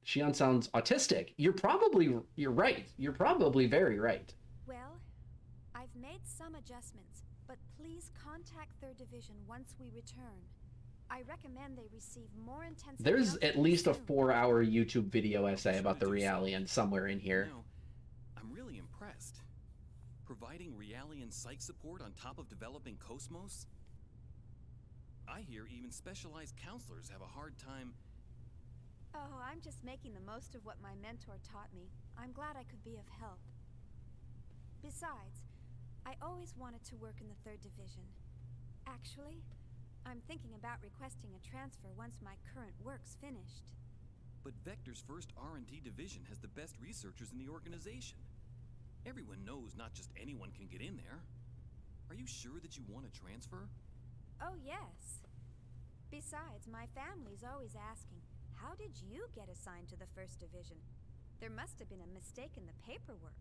Shion sounds autistic. You're right. You're probably very right. Well, I've made some adjustments, but please contact 3rd Division once we return. I recommend they receive more intensive There's at least a soon. 4-hour YouTube video essay about the Realian somewhere in here. You know, I'm really impressed. Providing Realian psych support on top of developing Cosmos? I hear even specialized counselors have a hard time. Oh, I'm just making the most of what my mentor taught me. I'm glad I could be of help. Besides, I always wanted to work in the 3rd Division. Actually, I'm thinking about requesting a transfer once my current work's finished. But Vector's first R&D division has the best researchers in the organization. Everyone knows not just anyone can get in there. Are you sure that you want to transfer? Oh, yes. Besides, my family's always asking, how did you get assigned to the 1st Division? There must have been a mistake in the paperwork.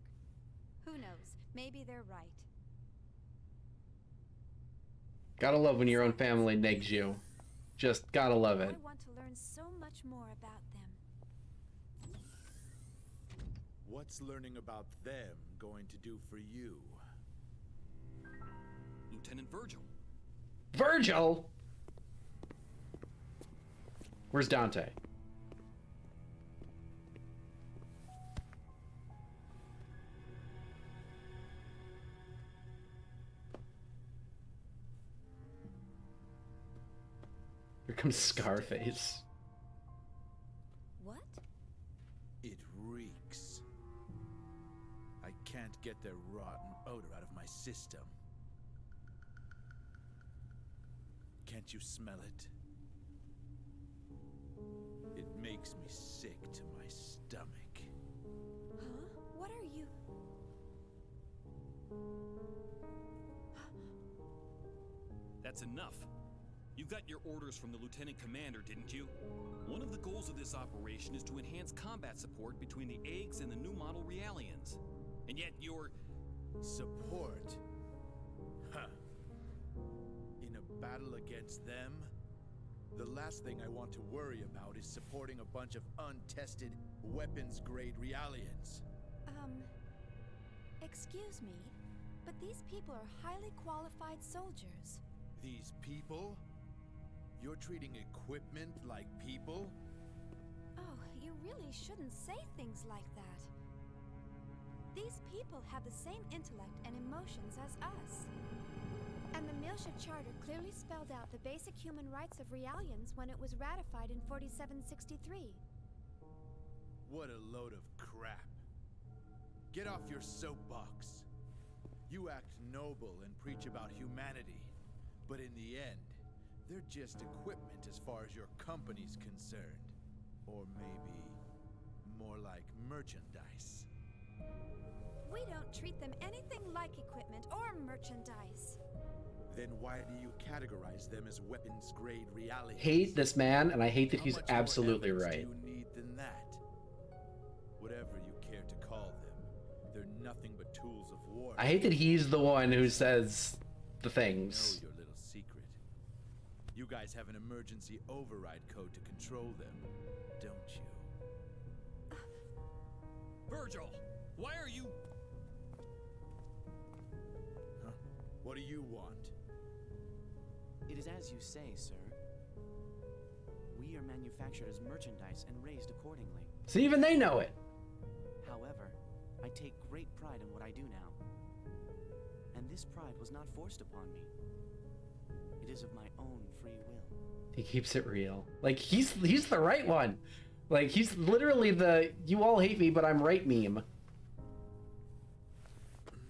Who knows? Maybe they're right. Gotta love when your own family negs you. Just gotta love it. I want to learn so much more about them. What's learning about them going to do for you? Lieutenant Virgil. Virgil! Where's Dante? Here comes Scarface. What? It reeks. I can't get their rotten odor out of my system. Can't you smell it? It makes me sick to my stomach. Huh? What are you? That's enough. You got your orders from the Lieutenant Commander, didn't you? One of the goals of this operation is to enhance combat support between the eggs and the new model Realians. And yet you're... Support? Huh. In a battle against them? The last thing I want to worry about is supporting a bunch of untested, weapons-grade Realians. Excuse me, but these people are highly qualified soldiers. These people? You're treating equipment like people? Oh, you really shouldn't say things like that. These people have the same intellect and emotions as us. And the Miltia Charter clearly spelled out the basic human rights of Realians when it was ratified in 4763. What a load of crap. Get off your soapbox. You act noble and preach about humanity, but in the end, they're just equipment as far as your company's concerned. Or maybe more like merchandise. We don't treat them anything like equipment or merchandise. Then why do you categorize them as weapons-grade Realians? Hate this man, and I hate that he's How much more absolutely evidence right. do you need than that? Whatever you care to call them, they're nothing but tools of war. I hate that he's the one who says the things. Know your little secret. You guys have an emergency override code to control them, don't you? Virgil! Why are you... Huh? What do you want? It is as you say, sir. We are manufactured as merchandise and raised accordingly. So even they know it. However, I take great pride in what I do now. And this pride was not forced upon me. It is of my own free will. He keeps it real. Like, he's the right one. Like, he's literally the "you all hate me, but I'm right" meme.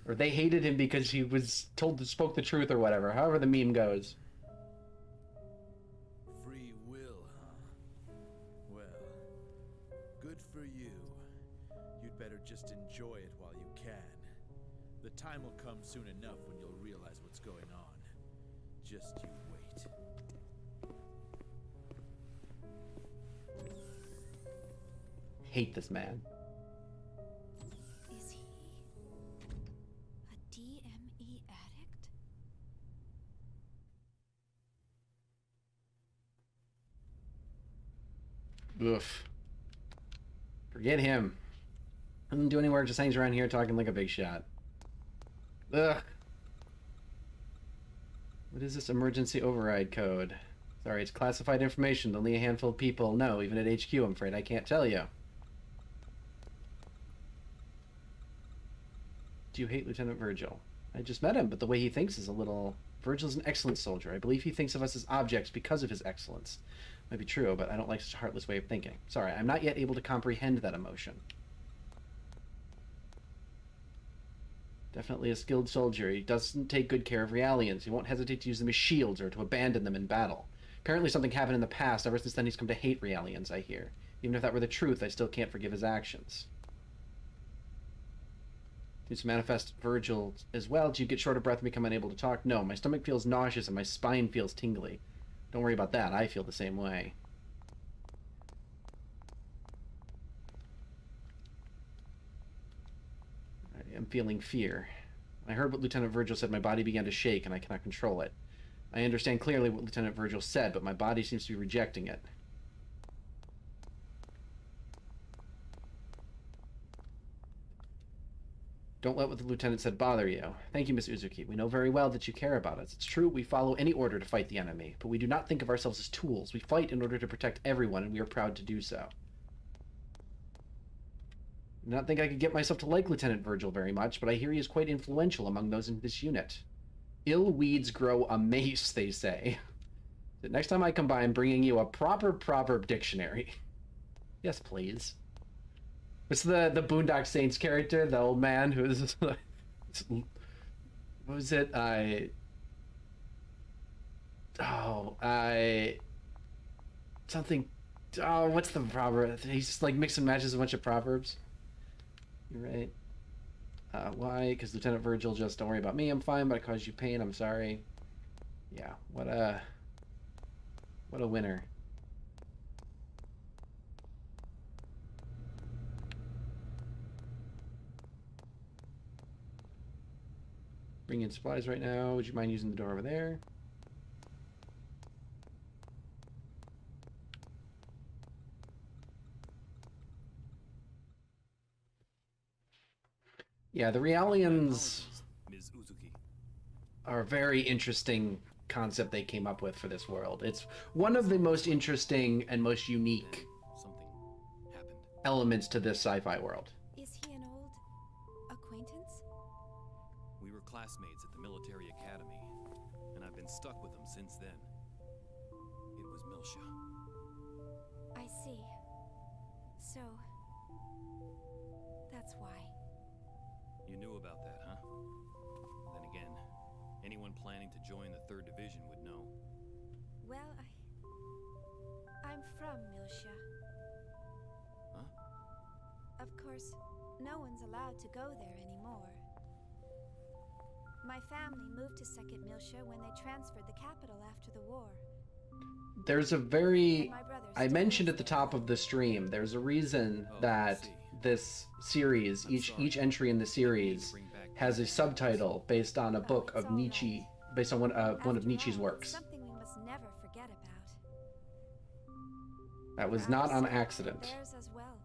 Or they hated him because he was told to spoke the truth or whatever. However the meme goes. Free will, huh? Well, good for you. You'd better just enjoy it while you can. The time will come soon enough when you'll realize what's going on. Just you wait. Hate this man. Is he a DME addict? Oof. Forget him. Doesn't do any work, just hangs around here talking like a big shot. Ugh. What is this emergency override code? Sorry, it's classified information that only a handful of people know, even at HQ, I'm afraid I can't tell you. Do you hate Lieutenant Virgil? I just met him, but the way he thinks is a little... Virgil's an excellent soldier. I believe he thinks of us as objects because of his excellence. Might be true, but I don't like such a heartless way of thinking. Sorry, I'm not yet able to comprehend that emotion. Definitely a skilled soldier. He doesn't take good care of Realians. He won't hesitate to use them as shields or to abandon them in battle. Apparently something happened in the past. Ever since then, he's come to hate Realians, I hear. Even if that were the truth, I still can't forgive his actions. Seems to manifest Virgil as well. Do you get short of breath and become unable to talk? No, my stomach feels nauseous and my spine feels tingly. Don't worry about that. I feel the same way. I am feeling fear. When I heard what Lieutenant Virgil said, my body began to shake and I cannot control it. I understand clearly what Lieutenant Virgil said, but my body seems to be rejecting it. Don't let what the lieutenant said bother you. Thank you, Miss Uzuki. We know very well that you care about us. It's true, we follow any order to fight the enemy, but we do not think of ourselves as tools. We fight in order to protect everyone, and we are proud to do so. I do not think I could get myself to like Lieutenant Virgil very much, but I hear he is quite influential among those in this unit. Ill weeds grow amace, they say. The next time I come by, I'm bringing you a proper proverb dictionary. Yes, please. It's the Boondock Saints character, the old man who is... what was it? Something... Oh, what's the proverb? He's just like mix and matches a bunch of proverbs. You're right. Why? Because Lieutenant Virgil just, don't worry about me, I'm fine, but I caused you pain, I'm sorry. Yeah, what a winner. Bring in supplies right now. Would you mind using the door over there? Yeah, the Realians are a very interesting concept they came up with for this world. It's one of the most interesting and most unique elements to this sci-fi world. Is he an old acquaintance? We were classmates at the military academy, and I've been stuck with him since then. It was Milsha. I see. So, that's why. You knew about that, huh? Then again, anyone planning to join the 3rd Division would know. Well, I'm from Milsha. Huh? Of course, no one's allowed to go there anymore. My family moved to 2nd Milsha when they transferred the capital after the war. There's a very... I mentioned at the top of the stream, there's a reason that this series, each entry in the series, has a subtitle based on a book of Nietzsche, based on one of Nietzsche's works. Something we must never forget about. That was not on accident. Theirs as well.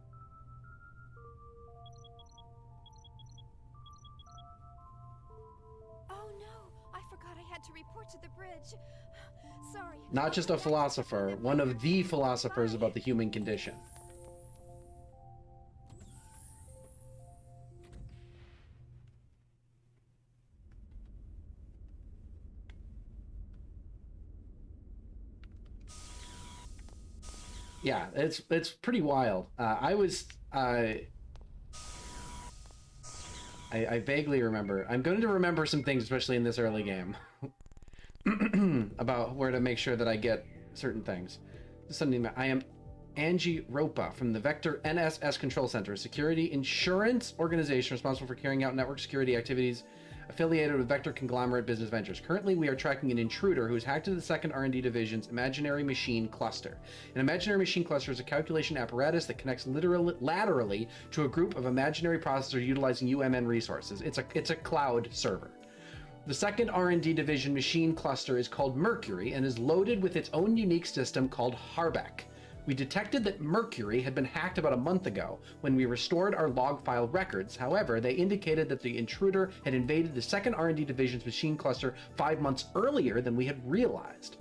Oh no! I forgot I had to report to the bridge. Sorry. Not just a philosopher, one of the philosophers about the human condition. Yeah, it's pretty wild. I vaguely remember. I'm going to remember some things, especially in this early game, about where to make sure that I get certain things. I am Angie Ropa from the Vector NSS Control Center, a security insurance organization responsible for carrying out network security activities affiliated with Vector Conglomerate Business Ventures. Currently, we are tracking an intruder who has hacked into the 2nd R&D Division's Imaginary Machine Cluster. An Imaginary Machine Cluster is a calculation apparatus that connects laterally to a group of imaginary processors utilizing UMN resources. It's a cloud server. The 2nd R&D Division Machine Cluster is called Mercury and is loaded with its own unique system called Harbeck. We detected that Mercury had been hacked about a month ago when we restored our log file records. However, they indicated that the intruder had invaded the second R&D division's machine cluster 5 months earlier than we had realized.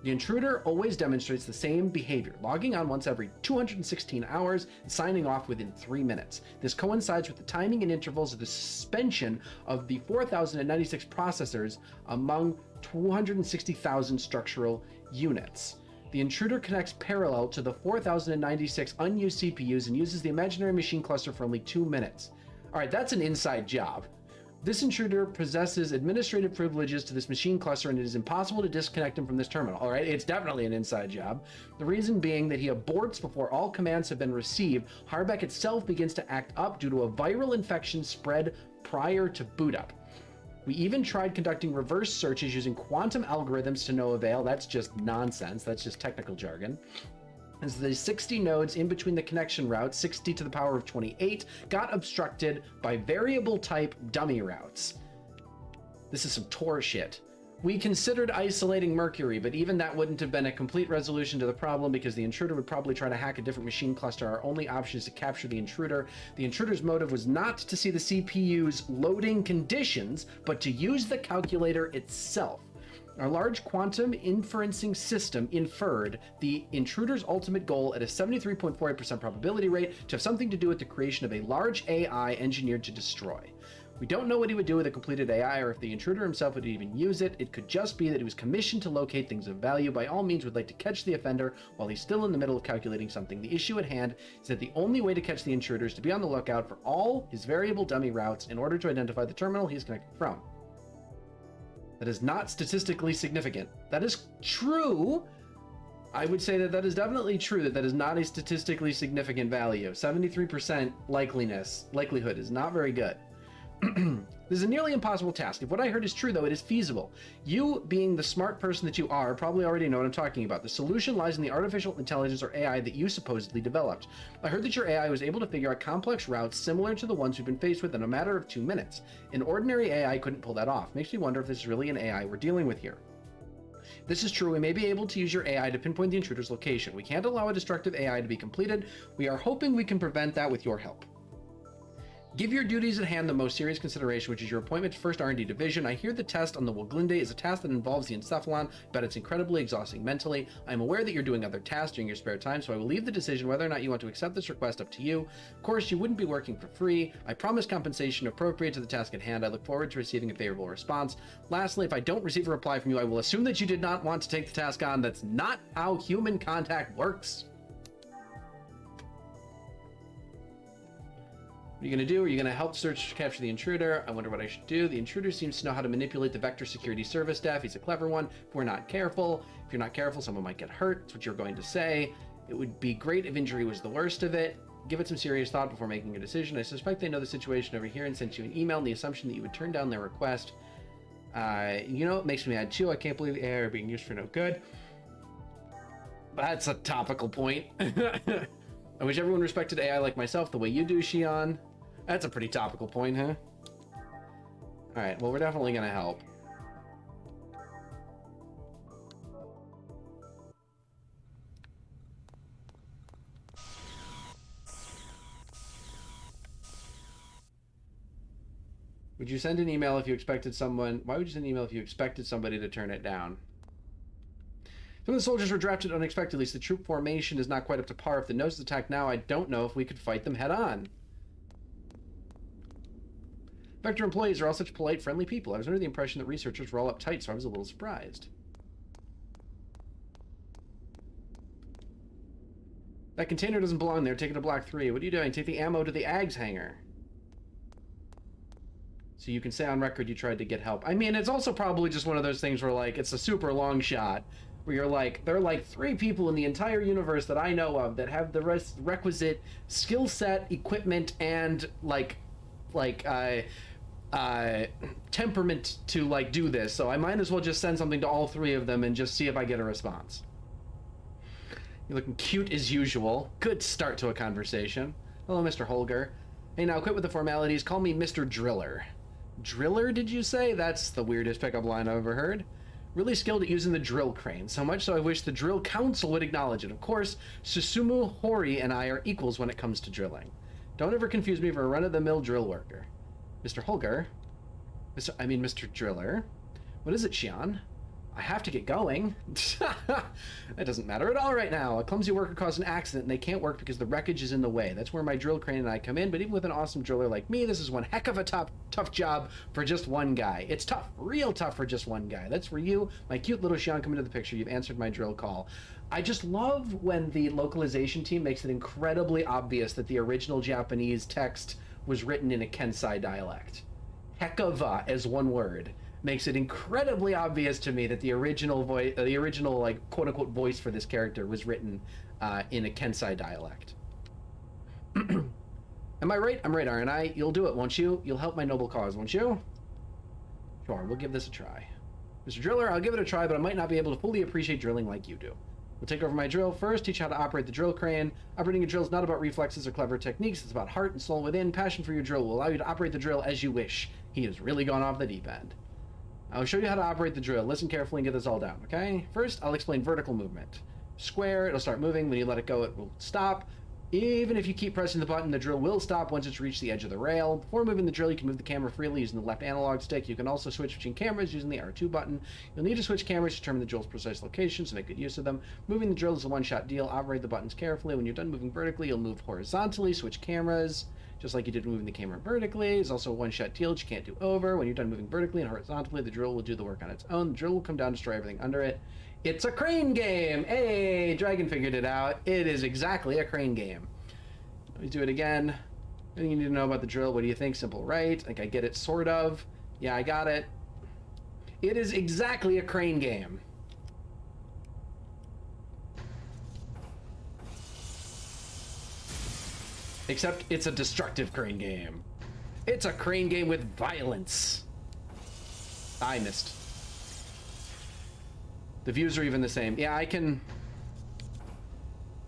The intruder always demonstrates the same behavior, logging on once every 216 hours and signing off within 3 minutes. This coincides with the timing and intervals of the suspension of the 4,096 processors among 260,000 structural units. The intruder connects parallel to the 4,096 unused CPUs and uses the imaginary machine cluster for only 2 minutes. All right, that's an inside job. This intruder possesses administrative privileges to this machine cluster, and it is impossible to disconnect him from this terminal. All right, it's definitely an inside job. The reason being that he aborts before all commands have been received. Harbeck itself begins to act up due to a viral infection spread prior to boot up. We even tried conducting reverse searches using quantum algorithms to no avail. That's just nonsense. That's just technical jargon. As the 60 nodes in between the connection routes, 60 to the power of 28, got obstructed by variable type dummy routes. This is some Tor shit. We considered isolating Mercury, but even that wouldn't have been a complete resolution to the problem because the intruder would probably try to hack a different machine cluster. Our only option is to capture the intruder. The intruder's motive was not to see the CPU's loading conditions, but to use the calculator itself. Our large quantum inferencing system inferred the intruder's ultimate goal at a 73.48% probability rate to have something to do with the creation of a large AI engineered to destroy. We don't know what he would do with a completed AI or if the intruder himself would even use it. It could just be that he was commissioned to locate things of value. By all means, would like to catch the offender while he's still in the middle of calculating something. The issue at hand is that the only way to catch the intruder is to be on the lookout for all his variable dummy routes in order to identify the terminal he's connected from. That is not statistically significant. That is true. I would say that that is definitely true, that that is not a statistically significant value. 73% likelihood is not very good. This is a nearly impossible task. If what I heard is true, though, it is feasible. You, being the smart person that you are, probably already know what I'm talking about. The solution lies in the artificial intelligence or AI that you supposedly developed. I heard that your AI was able to figure out complex routes similar to the ones we've been faced with in a matter of 2 minutes. An ordinary AI couldn't pull that off. Makes me wonder if this is really an AI we're dealing with here. If this is true, we may be able to use your AI to pinpoint the intruder's location. We can't allow a destructive AI to be completed. We are hoping we can prevent that with your help. Give your duties at hand the most serious consideration, which is your appointment to 1st R&D Division. I hear the test on the Woglinde is a task that involves the encephalon, but it's incredibly exhausting mentally. I am aware that you're doing other tasks during your spare time, so I will leave the decision whether or not you want to accept this request up to you. Of course, you wouldn't be working for free. I promise compensation appropriate to the task at hand. I look forward to receiving a favorable response. Lastly, if I don't receive a reply from you, I will assume that you did not want to take the task on. That's not how human contact works. What are you going to do? Are you going to help search to capture the intruder? I wonder what I should do. The intruder seems to know how to manipulate the Vector Security Service staff. He's a clever one. If we're not careful, if you're not careful, someone might get hurt. That's what you're going to say. It would be great if injury was the worst of it. Give it some serious thought before making a decision. I suspect they know the situation over here and sent you an email in the assumption that you would turn down their request. You know, it makes me mad too. I can't believe the AI are being used for no good. That's a topical point. I wish everyone respected AI like myself the way you do, Shion. That's a pretty topical point, huh? Alright, well, we're definitely gonna help. Would you send an email if you expected someone... Why would you send an email if you expected somebody to turn it down? Some of the soldiers were drafted unexpectedly, so the troop formation is not quite up to par. If the Gnosis attack now, I don't know if we could fight them head on. Vector employees are all such polite, friendly people. I was under the impression that researchers were all uptight, so I was a little surprised. That container doesn't belong there. Take it to Block 3. What are you doing? Take the ammo to the AGS hangar. So you can say on record you tried to get help. I mean, it's also probably just one of those things where, like, it's a super long shot. Where you're like, there are like 3 people in the entire universe that I know of that have the requisite skill set, equipment, and temperament to like do this. So I might as well just send something to all 3 of them and just see if I get a response. You're looking cute as usual. Good start to a conversation. Hello, Mr. Holger. Hey, now quit with the formalities. Call me Mr. Driller. Driller, did you say? That's the weirdest pickup line I've ever heard. Really skilled at using the drill crane, so much so I wish the drill council would acknowledge it. Of course, Susumu Hori and I are equals when it comes to drilling. Don't ever confuse me for a run-of-the-mill drill worker. Mr. Holger? Mr. Driller? What is it, Xian? I have to get going. That doesn't matter at all right now. A clumsy worker caused an accident and they can't work because the wreckage is in the way. That's where my drill crane and I come in, but even with an awesome driller like me, this is one heck of a tough job for just one guy. It's tough, real tough for just one guy. That's for you, my cute little Xian, come into the picture. You've answered my drill call. I just love when the localization team makes it incredibly obvious that the original Japanese text was written in a Kensai dialect. Hekava as one word makes it incredibly obvious to me that the original voice, the original like quote unquote voice for this character was written in a Kensai dialect. Am I right? I'm right, aren't I? You'll do it, won't you? You'll help my noble cause, won't you? Sure, we'll give this a try. Mr. Driller, I'll give it a try, but I might not be able to fully appreciate drilling like you do. We'll take over my drill first, teach you how to operate the drill crane. Operating a drill is not about reflexes or clever techniques. It's about heart and soul within. Passion for your drill will allow you to operate the drill as you wish. He has really gone off the deep end. I'll show you how to operate the drill. Listen carefully and get this all down, okay? First, I'll explain vertical movement. Square, it'll start moving. When you let it go, it will stop. Even if you keep pressing the button, the drill will stop once it's reached the edge of the rail. Before moving the drill, you can move the camera freely using the left analog stick. You can also switch between cameras using the R2 button. You'll need to switch cameras to determine the drill's precise location, so make good use of them. Moving the drill is a one-shot deal. Operate the buttons carefully. When you're done moving vertically, you'll move horizontally, switch cameras, just like you did moving the camera vertically. It's also a one-shot deal that you can't do over. When you're done moving vertically and horizontally, the drill will do the work on its own. The drill will come down, destroy everything under it. It's a crane game! Hey, Dragon figured it out. It is exactly a crane game. Let me do it again. Anything you need to know about the drill? What do you think? Simple, right? Like, I get it, sort of. Yeah, I got it. It is exactly a crane game. Except it's a destructive crane game. It's a crane game with violence. I missed. The views are even the same. Yeah, I can...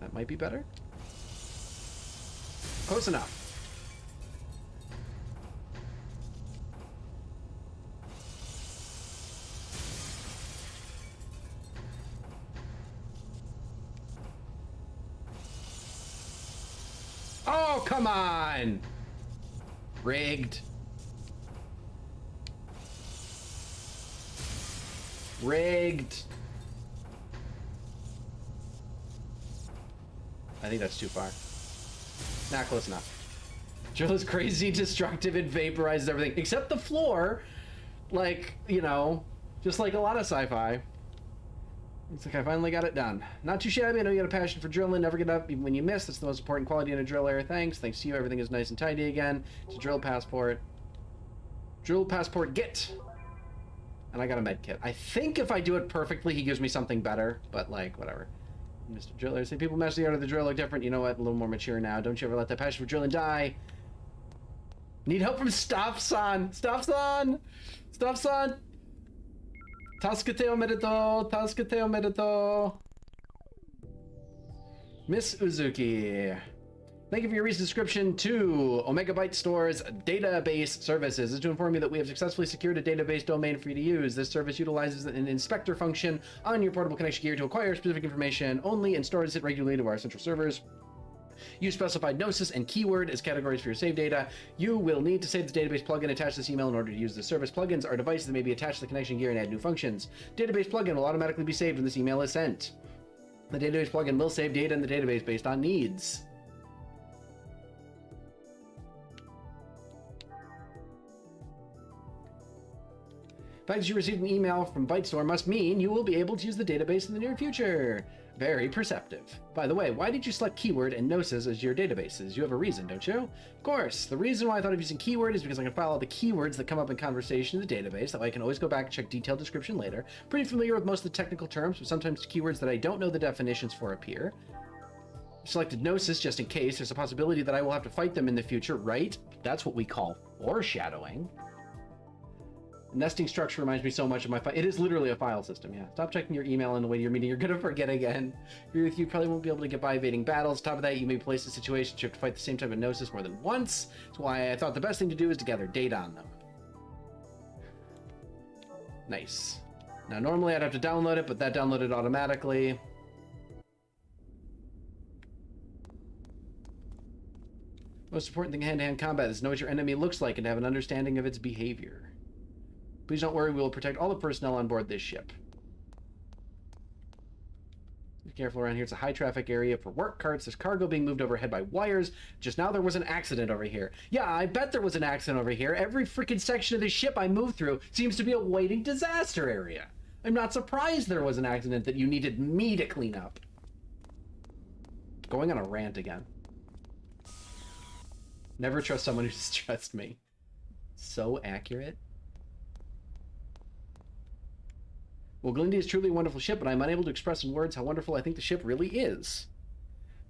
That might be better. Close enough. Oh, come on! Rigged. Rigged. I think that's too far. Not close enough. Drill is crazy, destructive, and vaporizes everything. Except the floor. Like, you know, just like a lot of sci-fi. It's like I finally got it done. Not too shabby. I know you got a passion for drilling. Never get up even when you miss. That's the most important quality in a driller. Thanks. Thanks to you. Everything is nice and tidy again. It's a drill passport. Drill passport get. And I got a med kit. I think if I do it perfectly, he gives me something better. But, like, whatever. Mr. Driller, say people master the art of the drill look different. You know what? A little more mature now. Don't you ever let that passion for drilling die. Need help from Staff-san. Staff-san! Staff-san! Tasukete omedetou! Tasukete omedetou! Miss Uzuki. Thank you for your recent subscription to Omega Byte Store's database services. It's to inform you that we have successfully secured a database domain for you to use. This service utilizes an inspector function on your portable connection gear to acquire specific information only and stores it regularly to our central servers. Use specified gnosis and keyword as categories for your save data. You will need to save the database plugin attached to this email in order to use this service. Plugins are devices that may be attached to the connection gear and add new functions. Database plugin will automatically be saved when this email is sent. The database plugin will save data in the database based on needs. The fact that you received an email from ByteStore must mean you will be able to use the database in the near future. Very perceptive. By the way, why did you select keyword and gnosis as your databases? You have a reason, don't you? Of course. The reason why I thought of using keyword is because I can file all the keywords that come up in conversation in the database. That way I can always go back and check detailed description later. Pretty familiar with most of the technical terms, but sometimes keywords that I don't know the definitions for appear. Selected gnosis just in case. There's a possibility that I will have to fight them in the future, right? That's what we call foreshadowing. Nesting structure reminds me so much of my file. It is literally a file system, yeah. Stop checking your email on the way to your meeting. You're gonna forget again. Agree with you, probably won't be able to get by evading battles. Top of that, you may place in situations you have to fight the same type of gnosis more than once. That's why I thought the best thing to do is to gather data on them. Nice. Now, normally I'd have to download it, but that downloaded automatically. Most important thing in hand-to-hand combat is to know what your enemy looks like and have an understanding of its behavior. Please don't worry, we will protect all the personnel on board this ship. Be careful around here. It's a high-traffic area for work carts. There's cargo being moved overhead by wires. Just now there was an accident over here. Yeah, I bet there was an accident over here. Every freaking section of this ship I move through seems to be a waiting disaster area. I'm not surprised there was an accident that you needed me to clean up. Going on a rant again. Never trust someone who distrusts me. So accurate. Well, Glindy is truly a wonderful ship, but I'm unable to express in words how wonderful I think the ship really is.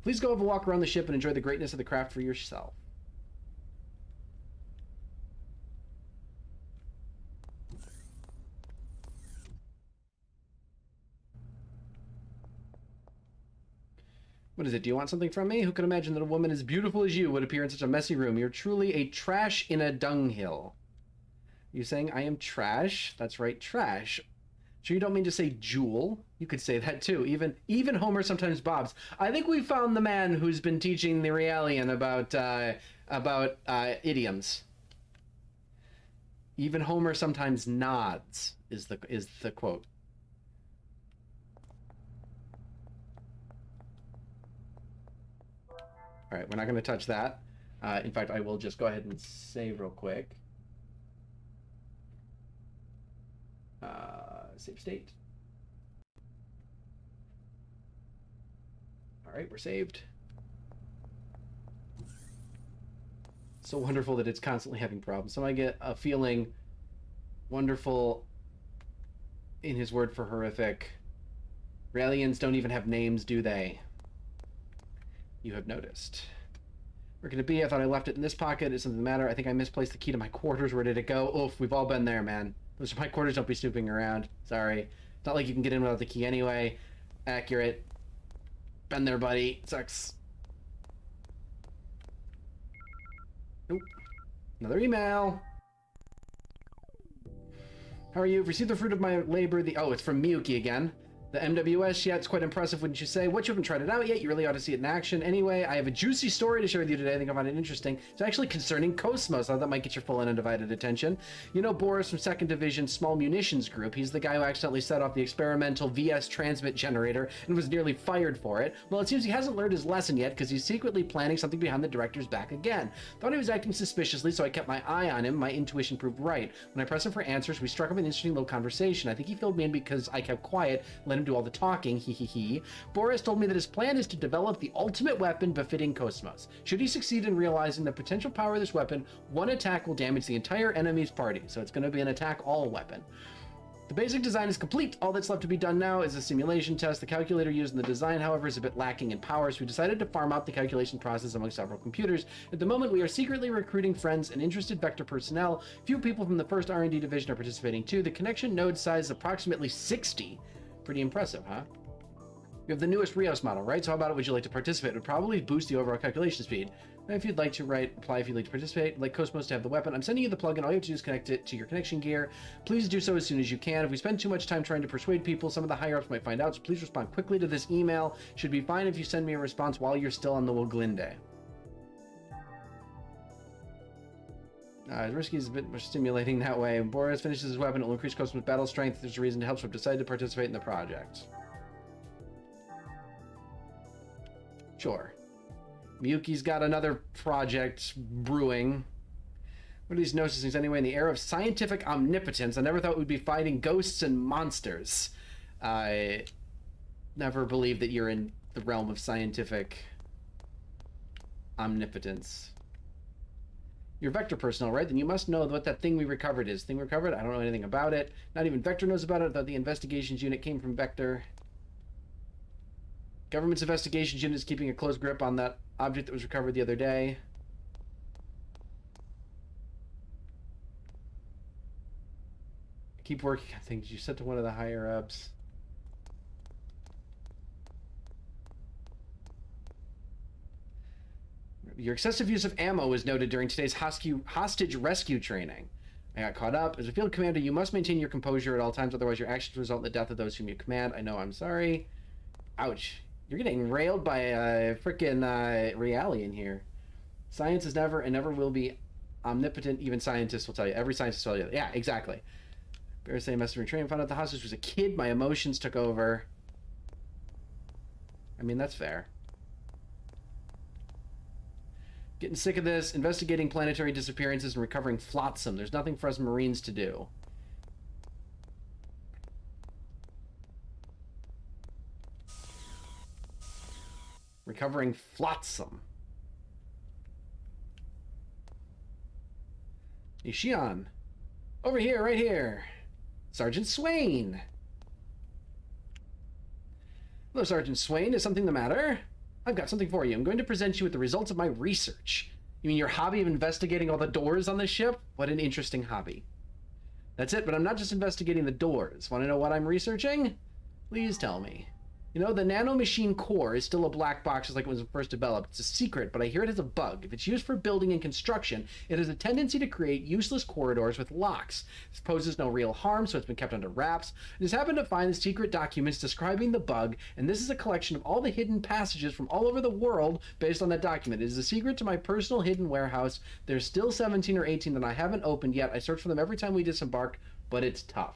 Please go have a walk around the ship and enjoy the greatness of the craft for yourself. What is it? Do you want something from me? Who could imagine that a woman as beautiful as you would appear in such a messy room? You're truly a trash in a dunghill. Are you saying I am trash? That's right, trash. Sure you don't mean to say jewel? You could say that too. Even Homer sometimes bobs. I think we found the man who's been teaching the Realian about idioms. Even Homer sometimes nods is the quote. All right, we're not going to touch that. In fact, I will just go ahead and save real quick. Save state. All right, we're saved. So wonderful that it's constantly having problems. So I get a feeling wonderful in his word for horrific. Raelians don't even have names, do they? You have noticed. Where can it be? I thought I left it in this pocket. Is something the matter? I think I misplaced the key to my quarters. Where did it go? Oof, we've all been there, man. Those are my quarters. Don't be snooping around. Sorry. It's not like you can get in without the key anyway. Accurate. Been there, buddy. Sucks. Nope. Another email. How are you? Received the fruit of my labor. Oh, it's from Miyuki again. The MWS, yeah, it's quite impressive, wouldn't you say? What, you haven't tried it out yet? You really ought to see it in action. Anyway, I have a juicy story to share with you today. I think you'll find it interesting. It's actually concerning Cosmos. I thought that might get your full and undivided attention. You know Boris from 2nd Division Small Munitions Group. He's the guy who accidentally set off the experimental VS transmit generator and was nearly fired for it. Well, it seems he hasn't learned his lesson yet because he's secretly planning something behind the director's back again. Thought he was acting suspiciously, so I kept my eye on him. My intuition proved right. When I pressed him for answers, we struck up an interesting little conversation. I think he filled me in because I kept quiet, let him do all the talking. Boris told me that his plan is to develop the ultimate weapon befitting Cosmos. Should he succeed in realizing the potential power of this weapon, one attack will damage the entire enemy's party. So it's going to be an attack-all weapon. The basic design is complete. All that's left to be done now is a simulation test. The calculator used in the design, however, is a bit lacking in power, so we decided to farm out the calculation process among several computers. At the moment, we are secretly recruiting friends and interested Vector personnel. Few people from the first R&D division are participating too. The connection node size is approximately 60. Pretty impressive, huh? You have the newest Rios model, right? So how about it? Would you like to participate? It would probably boost the overall calculation speed. If you'd like to reply if you'd like to participate. Like Cosmos to have the weapon. I'm sending you the plugin. All you have to do is connect it to your connection gear. Please do so as soon as you can. If we spend too much time trying to persuade people, some of the higher-ups might find out, so please respond quickly to this email. Should be fine if you send me a response while you're still on the Woglinde. Risky is a bit more stimulating that way. When Boris finishes his weapon, it will increase Cosmos' battle strength. There's a reason to help him decide to participate in the project. Sure. Miyuki's got another project brewing. What are these gnosis things anyway? In the era of scientific omnipotence, I never thought we'd be fighting ghosts and monsters. I never believed that you're in the realm of scientific omnipotence. You're Vector personnel, right? Then you must know what that thing we recovered is. Thing recovered? I don't know anything about it. Not even Vector knows about it. I thought the investigations unit came from Vector. Government's investigations unit is keeping a close grip on that object that was recovered the other day. Keep working on things. You said to one of the higher-ups. Your excessive use of ammo was noted during today's hostage rescue training. I got caught up. As a field commander, you must maintain your composure at all times, otherwise your actions result in the death of those whom you command. I know, I'm sorry. Ouch. You're getting railed by a frickin' Realian here. Science is never and never will be omnipotent, even scientists will tell you. Every scientist will tell you. Yeah, exactly. Bear say must have been trained. Found out the hostage was a kid. My emotions took over. I mean, that's fair. Getting sick of this. Investigating planetary disappearances and recovering flotsam. There's nothing for us Marines to do. Recovering flotsam. Ishion. Over here, right here. Sergeant Swain. Hello, Sergeant Swain. Is something the matter? I've got something for you. I'm going to present you with the results of my research. You mean your hobby of investigating all the doors on the ship? What an interesting hobby. That's it, but I'm not just investigating the doors. Want to know what I'm researching? Please tell me. You know, the nanomachine core is still a black box just like it was first developed. It's a secret, but I hear it has a bug. If it's used for building and construction, it has a tendency to create useless corridors with locks. This poses no real harm, so it's been kept under wraps. I just happened to find the secret documents describing the bug, and this is a collection of all the hidden passages from all over the world based on that document. It is a secret to my personal hidden warehouse. There's still 17 or 18 that I haven't opened yet. I search for them every time we disembark, but it's tough.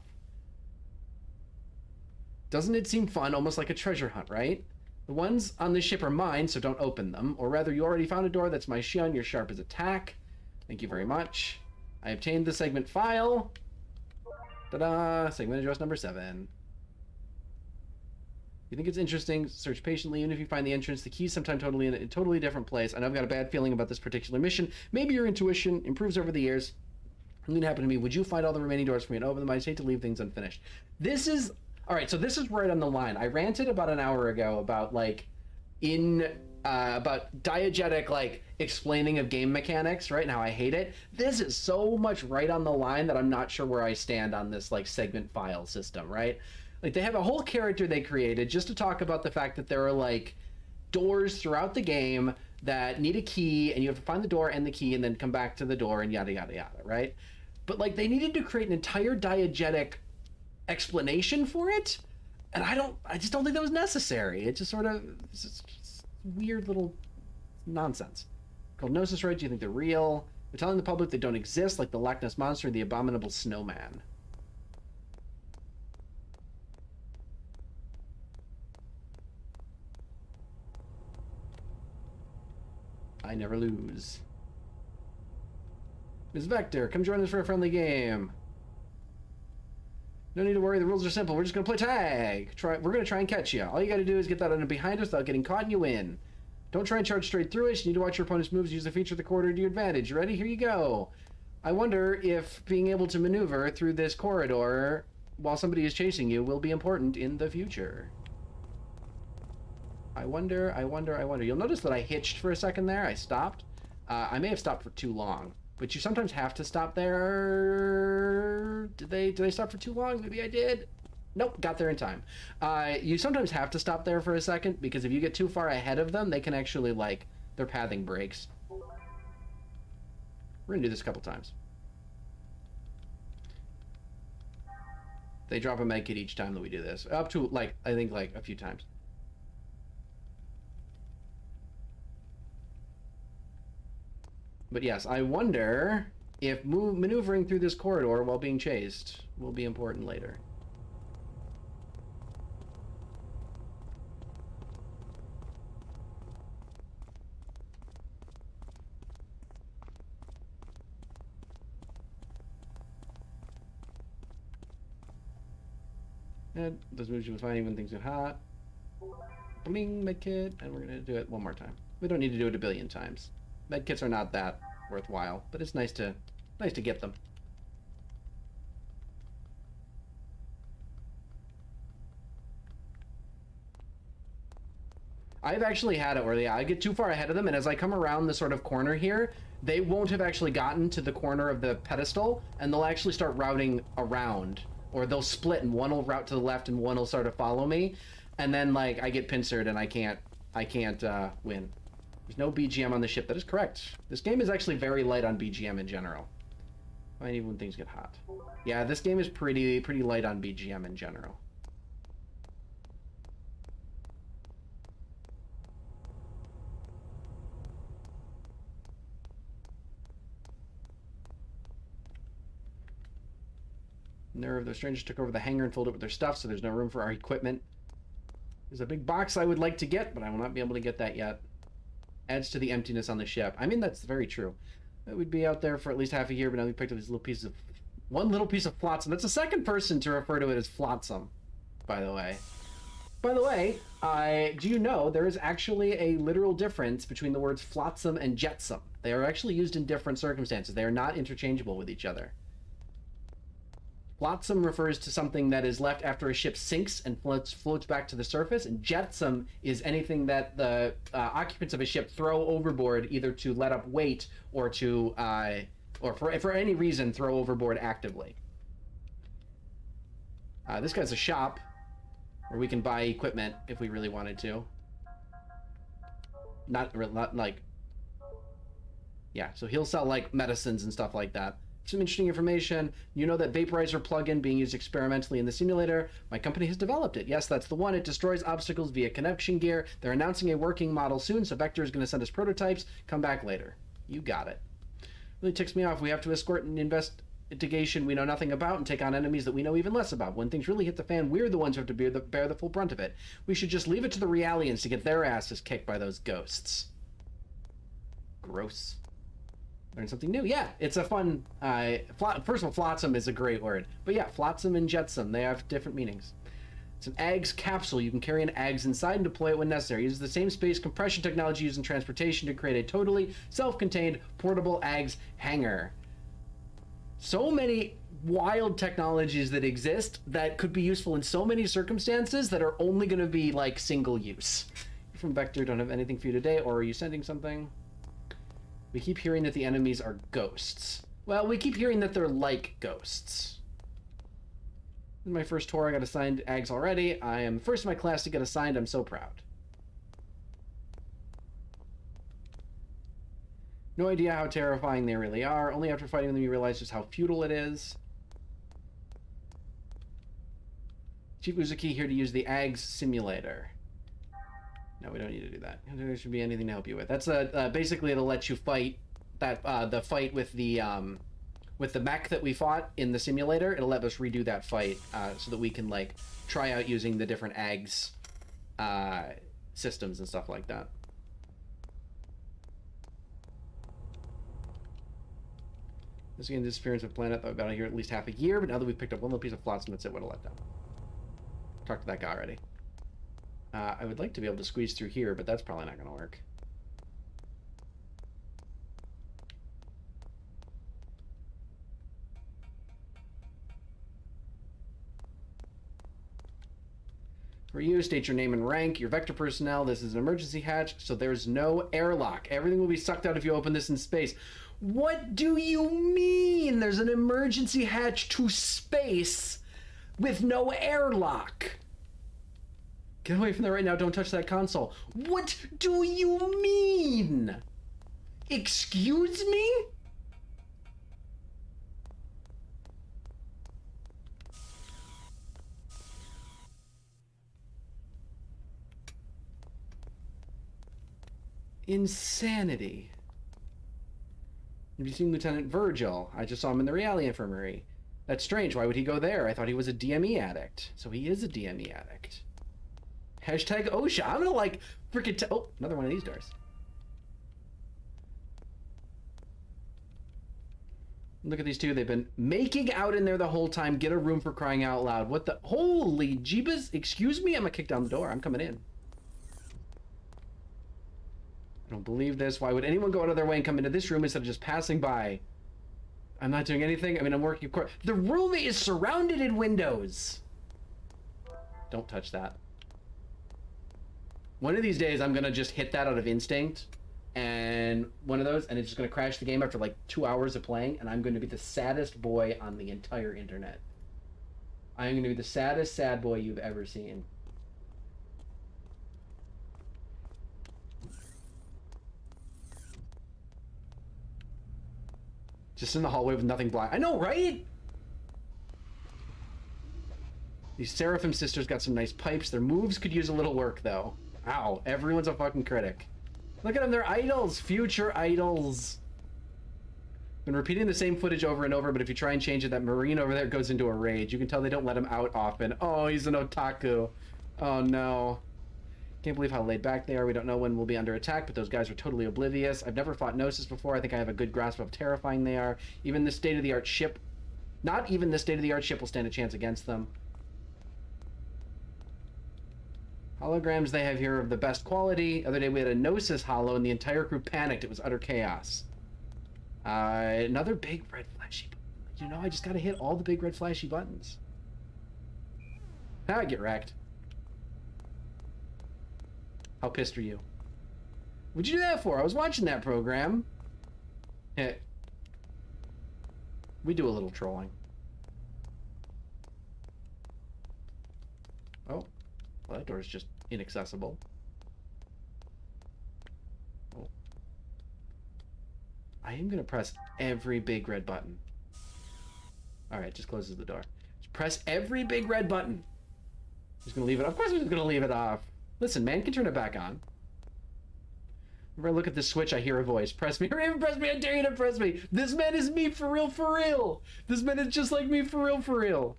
Doesn't it seem fun, almost like a treasure hunt, right? The ones on this ship are mine, so don't open them. Or rather, you already found a door. That's my Shion. You're sharp as a tack. Thank you very much. I obtained the segment file. Ta-da! Segment address number 7. You think it's interesting? Search patiently, even if you find the entrance. The key's sometimes totally in a totally different place. I know I've got a bad feeling about this particular mission. Maybe your intuition improves over the years. Something happened to me. Would you find all the remaining doors for me and open them? I just hate to leave things unfinished. This is... All right, so this is right on the line. I ranted about an hour ago about, like, about diegetic, like, explaining of game mechanics, right, and how I hate it. This is so much right on the line that I'm not sure where I stand on this, like, segment file system, right? Like, they have a whole character they created just to talk about the fact that there are, like, doors throughout the game that need a key, and you have to find the door and the key and then come back to the door and yada, yada, yada, right? But, like, they needed to create an entire diegetic explanation for it, and I just don't think that was necessary. It just sort of it's weird little nonsense. Called Gnosis Rites, you think they're real? They're telling the public they don't exist, like the Loch Ness Monster and the Abominable Snowman. I never lose. Ms. Vector, come join us for a friendly game. No need to worry, the rules are simple. We're just going to play tag. We're going to try and catch you. All you got to do is get that under behind us without getting caught and you win. Don't try and charge straight through us. You need to watch your opponent's moves. Use the feature of the corridor to your advantage. You ready? Here you go. I wonder if being able to maneuver through this corridor while somebody is chasing you will be important in the future. I wonder. You'll notice that I hitched for a second there. I stopped. I may have stopped for too long. But you sometimes have to stop there. Did they stop for too long? Maybe I did. Nope, got there in time. You sometimes have to stop there for a second, because if you get too far ahead of them, they can actually, like, their pathing breaks. We're gonna do this a couple times. They drop a med kit each time that we do this. Up to, like, I think, like, a few times. But yes, I wonder if maneuvering through this corridor while being chased will be important later. And those moves you will find when things are hot. Bling, medkit, and we're gonna do it one more time. We don't need to do it a billion times. Medkits are not that worthwhile, but it's nice to get them. I've actually had it where I get too far ahead of them, and as I come around the sort of corner here, they won't have actually gotten to the corner of the pedestal, and they'll actually start routing around, or they'll split, and one will route to the left and one will sort of follow me, and then, like, I get pincered and I can't win. There's no BGM on the ship. That is correct. This game is actually very light on BGM in general. Fine even when things get hot. Yeah, this game is pretty light on BGM in general. Nerve of the strangers took over the hangar and filled it with their stuff, so there's no room for our equipment. There's a big box I would like to get, but I will not be able to get that yet. Adds to the emptiness on the ship. I mean, that's very true. We'd be out there for at least half a year, but now we picked up these little pieces of... One little piece of flotsam. That's the second person to refer to it as flotsam, by the way. By the way, do you know there is actually a literal difference between the words flotsam and jetsam? They are actually used in different circumstances. They are not interchangeable with each other. Flotsam refers to something that is left after a ship sinks and floats back to the surface, and jetsam is anything that the occupants of a ship throw overboard, either to let up weight or to, or for any reason, throw overboard actively. This guy's a shop where we can buy equipment if we really wanted to. Not like, yeah. So he'll sell like medicines and stuff like that. Some interesting information. You know that vaporizer plugin being used experimentally in the simulator. My company has developed it. Yes, that's the one. It destroys obstacles via connection gear. They're announcing a working model soon, so Vector is going to send us prototypes. Come back later. You got it. Really ticks me off. We have to escort an investigation we know nothing about and take on enemies that we know even less about. When things really hit the fan, we're the ones who have to bear the full brunt of it. We should just leave it to the Realians to get their asses kicked by those ghosts. Gross. Learn something new. Yeah, it's a fun... first of all, flotsam is a great word. But yeah, flotsam and jetsam, they have different meanings. It's an AGS capsule. You can carry an AGS inside and deploy it when necessary. It uses the same space compression technology used in transportation to create a totally self-contained portable AGS hangar. So many wild technologies that exist that could be useful in so many circumstances that are only going to be like single use. You're from Vector, don't have anything for you today, or are you sending something? We keep hearing that the enemies are ghosts. Well, we keep hearing that they're like ghosts. This is my first tour. I got assigned AGS already. I am first in my class to get assigned. I'm so proud. No idea how terrifying they really are. Only after fighting them you realize just how futile it is. Chief Uzuki here to use the AGS simulator. No, we don't need to do that. There should be anything to help you with. That's basically it'll let you fight that the fight with the mech that we fought in the simulator. It'll let us redo that fight so that we can like try out using the different AGS systems and stuff like that. This game disappearance of a planet that we've been out here at least half a year, but now that we've picked up one little piece of flotsam, that's it. What a letdown. Talked to that guy already. I would like to be able to squeeze through here, but that's probably not going to work. For you, state your name and rank, your Vector personnel. This is an emergency hatch, so there's no airlock. Everything will be sucked out if you open this in space. What do you mean there's an emergency hatch to space with no airlock? Get away from there right now. Don't touch that console. What do you mean? Excuse me? Insanity. Have you seen Lieutenant Virgil? I just saw him in the Reality Infirmary. That's strange. Why would he go there? I thought he was a DME addict. So he is a DME addict. Hashtag OSHA. I'm gonna like freaking oh, another one of these doors. Look at these two. They've been making out in there the whole time. Get a room for crying out loud. What the? Holy jeebus. Excuse me? I'm gonna kick down the door. I'm coming in. I don't believe this. Why would anyone go out of their way and come into this room instead of just passing by? I'm not doing anything. I mean, I'm working, of course. The room is surrounded in windows. Don't touch that. One of these days, I'm going to just hit that out of instinct. And one of those, and it's just going to crash the game after like 2 hours of playing. And I'm going to be the saddest boy on the entire internet. I'm going to be the saddest sad boy you've ever seen. Just in the hallway with nothing black. I know, right? These Seraphim sisters got some nice pipes. Their moves could use a little work, though. Ow, everyone's a fucking critic. Look at them, they're idols, future idols. Been repeating the same footage over and over, but if you try and change it, that Marine over there goes into a rage. You can tell they don't let him out often. Oh, he's an otaku. Oh no. Can't believe how laid back they are. We don't know when we'll be under attack, but those guys are totally oblivious. I've never fought Gnosis before. I think I have a good grasp of how terrifying they are. Even this state-of-the-art ship, not even the state-of-the-art ship will stand a chance against them. Holograms they have here of the best quality. The other day we had a Gnosis holo and the entire crew panicked. It was utter chaos. Another big red flashy button. You know, I just gotta hit all the big red flashy buttons. Ah, get wrecked. How pissed are you? What'd you do that for? I was watching that program. Hey. We do a little trolling. Oh. Well, that door's just inaccessible. Oh. I am gonna press every big red button. Alright, just closes the door. Just press every big red button. Just gonna leave it off. Of course I'm just gonna leave it off. Listen, man can turn it back on. Whenever I look at the switch, I hear a voice. Press me, or even press me, I dare you to press me. This man is me for real, for real. This man is just like me for real, for real.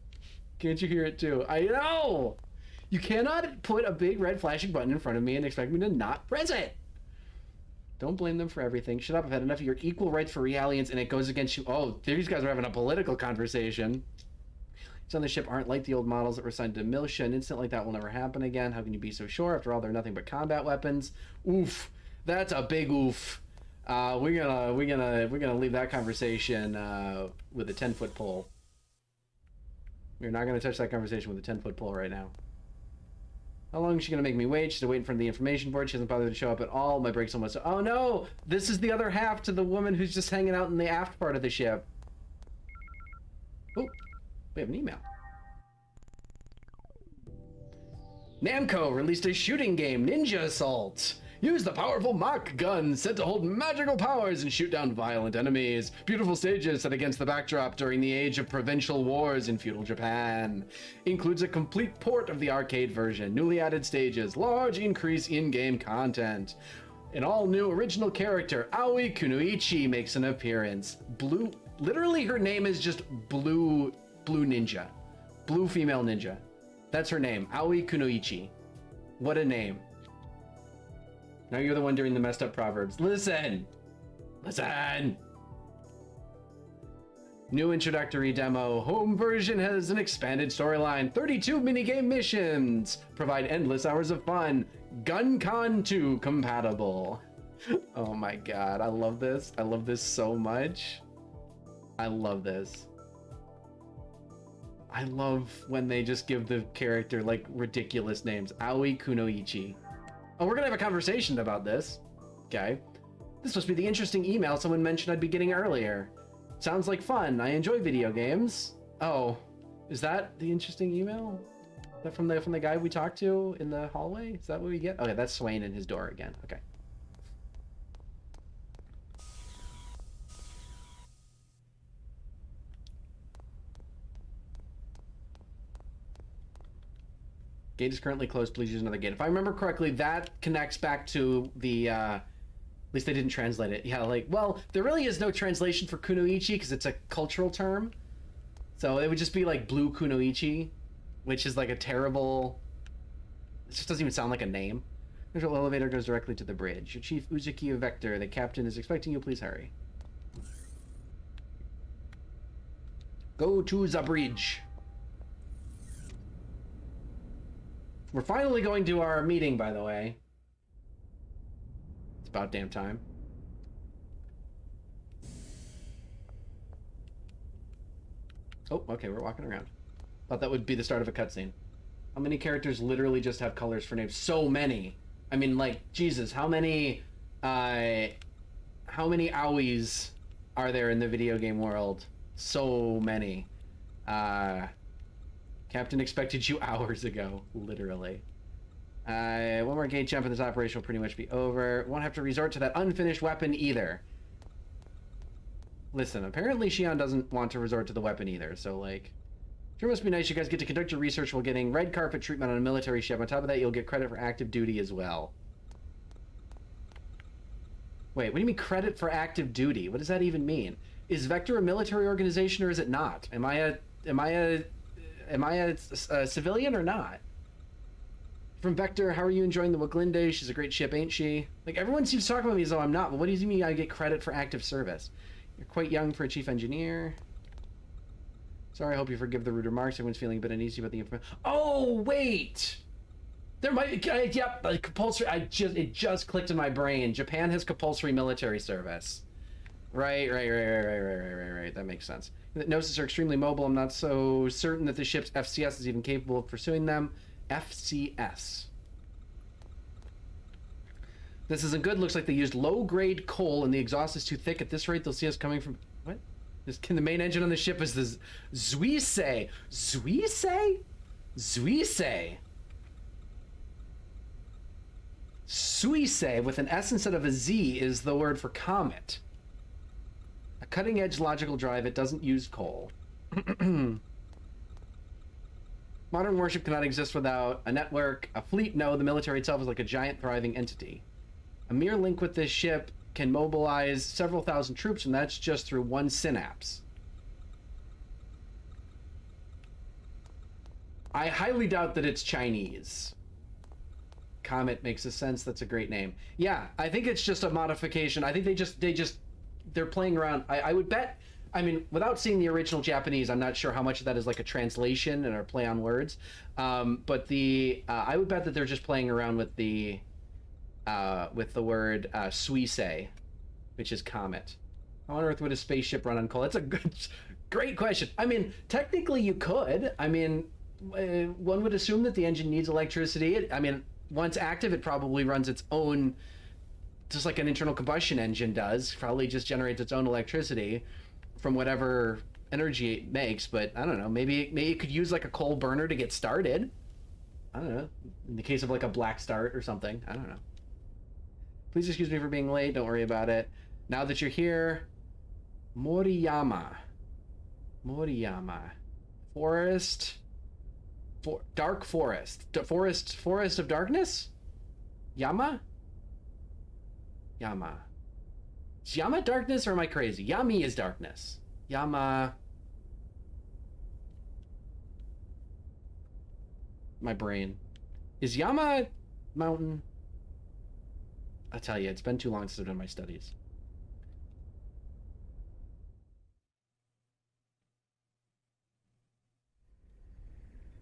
Can't you hear it too? I know! You cannot put a big red flashing button in front of me and expect me to not press it. Don't blame them for everything. Shut up, I've had enough of your equal rights for realians and it goes against you. Oh, these guys are having a political conversation. On the ship aren't like the old models that were assigned to Miltia. An incident like that will never happen again. How can you be so sure? After all, they're nothing but combat weapons. Oof, that's a big oof. We're gonna leave that conversation with a 10-foot pole. We're not gonna touch that conversation with a 10-foot pole right now. How long is she gonna make me wait? She's waiting in front of the information board. She hasn't bothered to show up at all. My break's almost. Oh no! This is the other half to the woman who's just hanging out in the aft part of the ship. Oh. We have an email. Namco released a shooting game, Ninja Assault. Use the powerful Mach gun said to hold magical powers and shoot down violent enemies. Beautiful stages set against the backdrop during the age of provincial wars in feudal Japan. Includes a complete port of the arcade version, newly added stages, large increase in game content. An all-new original character, Aoi Kunoichi, makes an appearance. Blue, literally her name is just Blue Ninja. Blue female ninja. That's her name. Aoi Kunoichi. What a name. Now you're the one doing the messed up proverbs. Listen! Listen! New introductory demo. Home version has an expanded storyline. 32 minigame missions. Provide endless hours of fun. GunCon 2 compatible. Oh my god. I love this. I love this so much. I love this. I love when they just give the character, like, ridiculous names. Aoi Kunoichi. Oh, we're gonna have a conversation about this. Okay. This must be the interesting email someone mentioned I'd be getting earlier. Sounds like fun. I enjoy video games. Oh, is that the interesting email? Is that from the guy we talked to in the hallway? Is that what we get? Okay, that's Swain and his door again. Okay. Gate is currently closed. Please use another gate. If I remember correctly, that connects back to the, at least they didn't translate it. Yeah, like, well, there really is no translation for Kunoichi because it's a cultural term. So it would just be like Blue Kunoichi, which is like a terrible, it just doesn't even sound like a name. Visual elevator goes directly to the bridge. Your chief Uzuki of Vector, the captain is expecting you. Please hurry. Go to the bridge. We're finally going to our meeting, by the way. It's about damn time. Oh, okay, we're walking around. Thought that would be the start of a cutscene. How many characters literally just have colors for names? So many. I mean, like, Jesus, how many Aois are there in the video game world? So many. Captain expected you hours ago, literally. One more gate jump and this operation will pretty much be over. Won't have to resort to that unfinished weapon either. Listen, apparently Xion doesn't want to resort to the weapon either, so, like... Sure must be nice you guys get to conduct your research while getting red carpet treatment on a military ship. On top of that, you'll get credit for active duty as well. Wait, what do you mean credit for active duty? What does that even mean? Is Vector a military organization or is it not? Am I a civilian or not? From Vector, how are you enjoying the Waglinde? She's a great ship, ain't she? Like, everyone seems to talk about me as though I'm not, but what do you mean I get credit for active service? You're quite young for a chief engineer. Sorry, I hope you forgive the rude remarks. Everyone's feeling a bit uneasy about the information. Oh, wait! There might be, yep, like compulsory, it just clicked in my brain. Japan has compulsory military service. Right. That makes sense. Gnosis are extremely mobile. I'm not so certain that the ship's FCS is even capable of pursuing them. FCS. This isn't good. Looks like they used low-grade coal and the exhaust is too thick. At this rate, they'll see us coming from... What? The main engine on the ship is the Zuisei. Zuisei? Zuisei. Suisei with an S instead of a Z is the word for comet. A cutting-edge logical drive. It doesn't use coal. Modern warship cannot exist without a network. A fleet, no. The military itself is like a giant thriving entity. A mere link with this ship can mobilize several thousand troops, and that's just through one synapse. I highly doubt that it's Chinese. Comet makes a sense. That's a great name. Yeah, I think it's just a modification. I think they're playing around. I would bet, I mean, without seeing the original Japanese, I'm not sure how much of that is like a translation and a play on words. But I would bet that they're just playing around with the word suisei, which is comet. How on earth would a spaceship run on coal? That's a great question. I mean, technically you could. I mean, one would assume that the engine needs electricity. I mean, once active, it probably runs its own, just like an internal combustion engine does. Probably just generates its own electricity from whatever energy it makes. But I don't know. Maybe it could use like a coal burner to get started. I don't know. In the case of like a black start or something. I don't know. Please excuse me for being late. Don't worry about it. Now that you're here, Moriyama. Dark forest. Forest of darkness? Yama? Is Yama darkness or am I crazy? Yami is darkness. Yama. My brain. Is Yama mountain? I tell you, it's been too long since I've done my studies.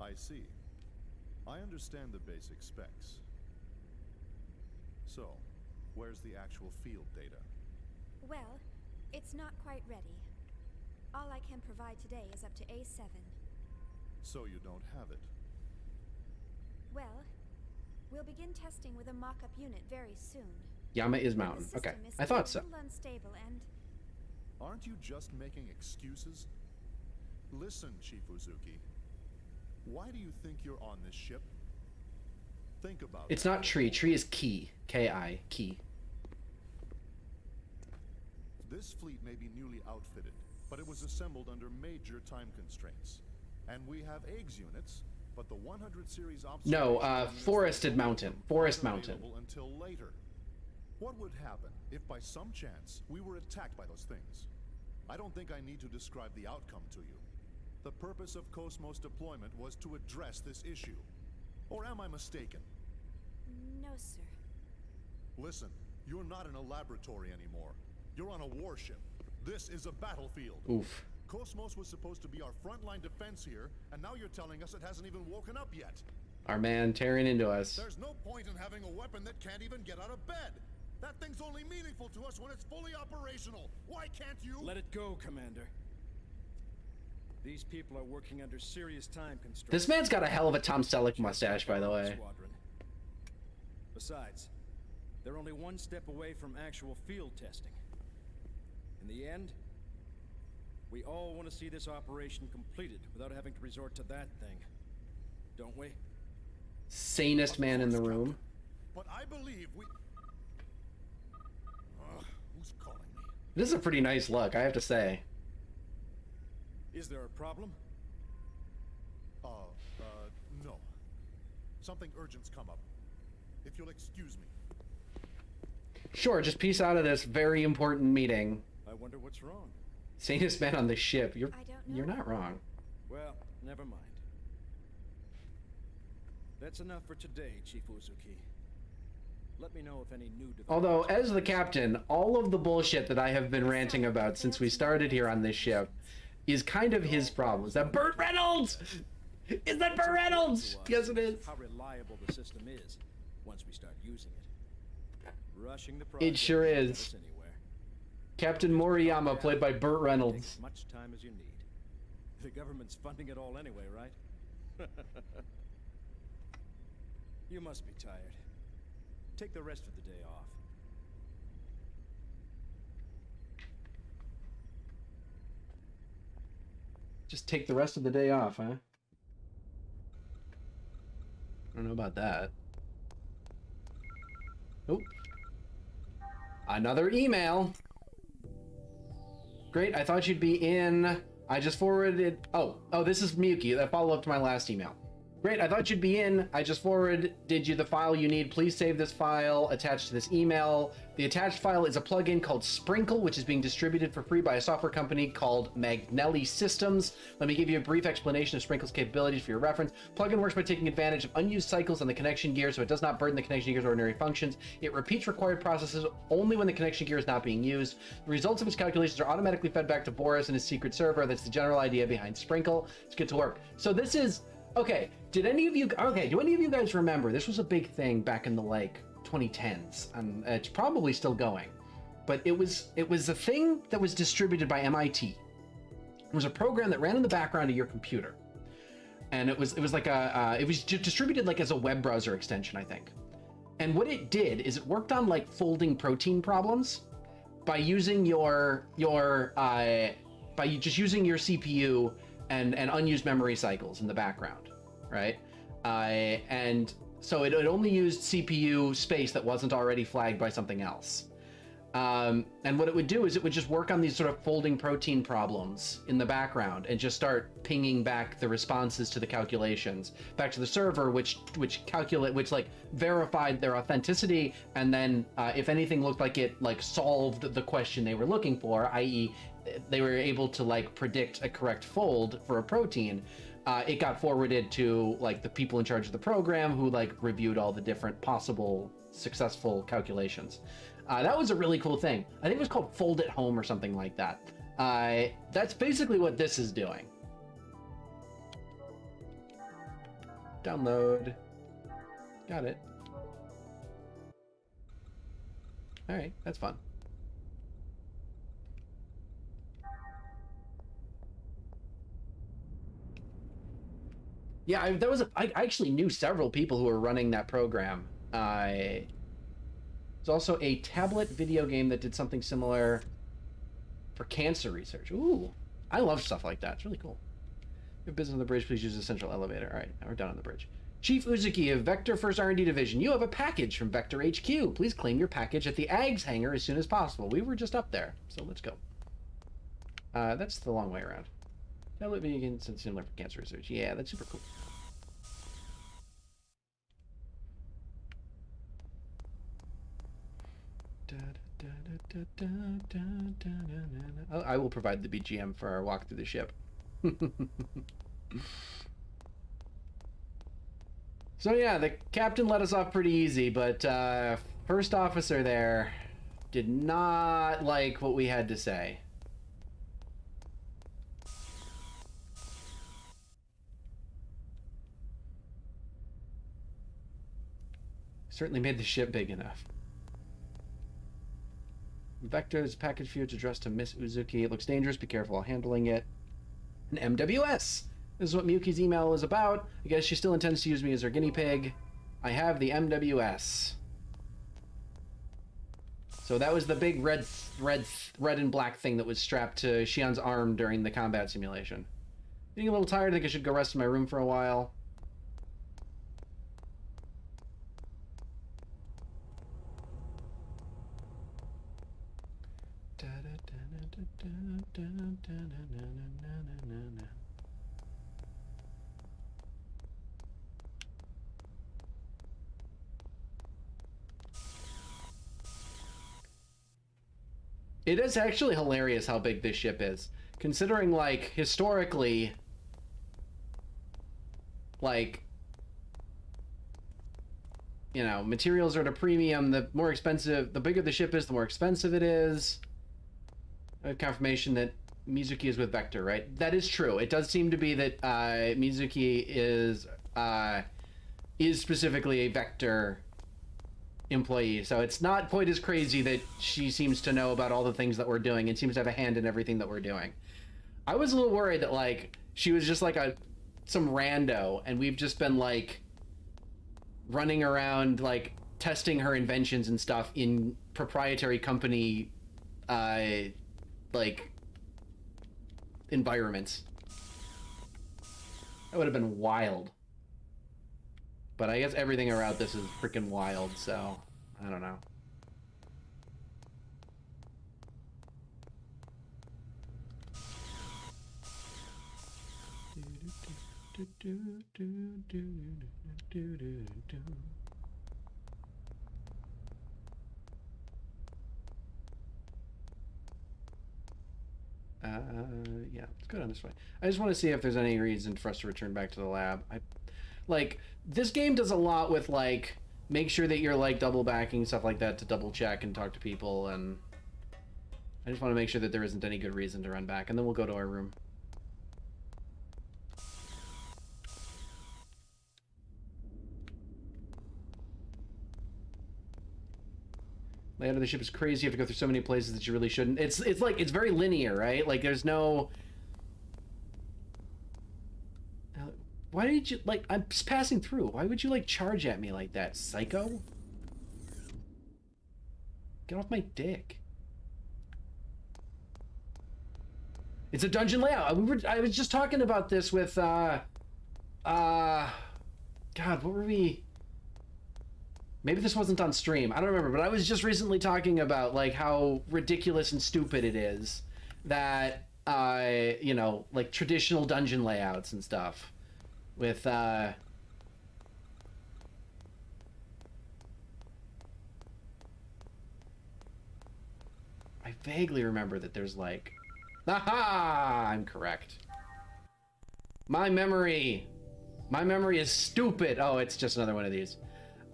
I see. I understand the basic specs. So, where's the actual field data? Well, it's not quite ready. All I can provide today is up to A7. So you don't have it? Well, we'll begin testing with a mock-up unit very soon. Yama is mountain. Okay, I thought so. A little unstable and... Aren't you just making excuses? Listen, Chief Uzuki. Why do you think you're on this ship? Think about it. It's not tree. Tree is key. K-I. Key. This fleet may be newly outfitted, but it was assembled under major time constraints. And we have eggs units, but the 100 series No, forested mountain. Forest mountain. Until later. What would happen if by some chance we were attacked by those things? I don't think I need to describe the outcome to you. The purpose of Cosmos deployment was to address this issue. Or am I mistaken? No, sir. Listen, you're not in a laboratory anymore. You're on a warship. This is a battlefield. Oof. Cosmos was supposed to be our frontline defense here, and now you're telling us it hasn't even woken up yet. Our man tearing into us. There's no point in having a weapon that can't even get out of bed. That thing's only meaningful to us when it's fully operational. Why can't you? Let it go, Commander. These people are working under serious time constraints. This man's got a hell of a Tom Selleck mustache, by the way. Squadron. Besides, they're only one step away from actual field testing. In the end, we all want to see this operation completed without having to resort to that thing. Don't we? Sanest man in the room. But I believe we... Who's calling me? This is a pretty nice look, I have to say. Is there a problem? No. Something urgent's come up. If you'll excuse me. Sure, just peace out of this very important meeting. I wonder what's wrong. Sanest man on the ship. I don't know. You're not wrong. Well, never mind. That's enough for today, Chief Uzuki. Let me know if any new developments... Although, as the captain, all of the bullshit that I have been ranting about since we started here on this ship is kind of his problem. Is that Burt Reynolds? Is that Burt Reynolds? Yes, it is. How reliable the system is once we start using it. Rushing the It sure won't get is. us anywhere. Captain Moriyama, played by Burt Take Reynolds. as much time as you need. The government's funding it all anyway, right? You must be tired. Take the rest of the day off. Just take the rest of the day off, huh? I don't know about that. Oh. Another email. Great, I thought you'd be in. I just forwarded... Oh, this is Miyuki, that follow-up to my last email. Great, I thought you'd be in. I just forwarded you the file you need. Please save this file attached to this email. The attached file is a plugin called Sprinkle, which is being distributed for free by a software company called Magnelli Systems. Let me give you a brief explanation of Sprinkle's capabilities for your reference. Plugin works by taking advantage of unused cycles on the connection gear, so it does not burden the connection gear's ordinary functions. It repeats required processes only when the connection gear is not being used. The results of its calculations are automatically fed back to Boris and his secret server. That's the general idea behind Sprinkle. It's good to work. So this is... Okay, do any of you guys remember, this was a big thing back in the, like, 2010s, and it's probably still going, but it was a thing that was distributed by MIT. It was a program that ran in the background of your computer, and it was distributed, like, as a web browser extension, I think. And what it did is it worked on, like, folding protein problems by using by just using your CPU and unused memory cycles in the background, right? And so it only used CPU space that wasn't already flagged by something else. And what it would do is it would just work on these sort of folding protein problems in the background and just start pinging back the responses to the calculations back to the server, which like verified their authenticity, and then if anything looked like it like solved the question they were looking for, i.e. they were able to like predict a correct fold for a protein, it got forwarded to like the people in charge of the program who like reviewed all the different possible successful calculations. That was a really cool thing. I think it was called Fold at Home or something like that. That's basically what this is doing. Download. Got it. All right, that's fun. Yeah, I actually knew several people who were running that program. There's also a tablet video game that did something similar for cancer research. Ooh, I love stuff like that. It's really cool. If you have business on the bridge, please use the central elevator. All right, now we're down on the bridge. Chief Uzuki of Vector First R&D Division, you have a package from Vector HQ. Please claim your package at the AGS hangar as soon as possible. We were just up there, so let's go. That's the long way around. Tablet video game similar for cancer research. Yeah, that's super cool. I will provide the BGM for our walk through the ship. So yeah, the captain let us off pretty easy, but first officer there did not like what we had to say. Certainly made the ship big enough. Vector's package for you. It's addressed to Miss Uzuki. It looks dangerous. Be careful while handling it. An MWS. This is what Miyuki's email was about. I guess she still intends to use me as her guinea pig. I have the MWS. So that was the big red and black thing that was strapped to Xian's arm during the combat simulation. Getting a little tired. I think I should go rest in my room for a while. It is actually hilarious how big this ship is, considering, like, historically, like, you know, materials are at a premium. The more expensive, the bigger the ship is, the more expensive it is. I have confirmation that Mizuki is with Vector, right? That is true. It does seem to be that Mizuki is specifically a Vector employee, so it's not quite as crazy that she seems to know about all the things that we're doing and seems to have a hand in everything that we're doing. I was a little worried that, like, she was just like some rando and we've just been like running around like testing her inventions and stuff in proprietary company like environments. That would have been wild. But I guess everything around this is freaking wild, so I don't know. Yeah, let's go down this way. I just want to see if there's any reason for us to return back to the lab. Like, this game does a lot with, like, make sure that you're, like, double backing, stuff like that, to double check and talk to people, and I just want to make sure that there isn't any good reason to run back, and then we'll go to our room. Layout of the ship is crazy. You have to go through so many places that you really shouldn't. It's like, it's very linear, right? Like, there's no... Why did you, like, I'm just passing through. Why would you, like, charge at me like that, psycho? Get off my dick. It's a dungeon layout. I was just talking about this with, God, what were we... Maybe this wasn't on stream. I don't remember, but I was just recently talking about, like, how ridiculous and stupid it is that, you know, like, traditional dungeon layouts and stuff. With, I vaguely remember that there's, like... Aha! I'm correct. My memory is stupid. Oh, it's just another one of these.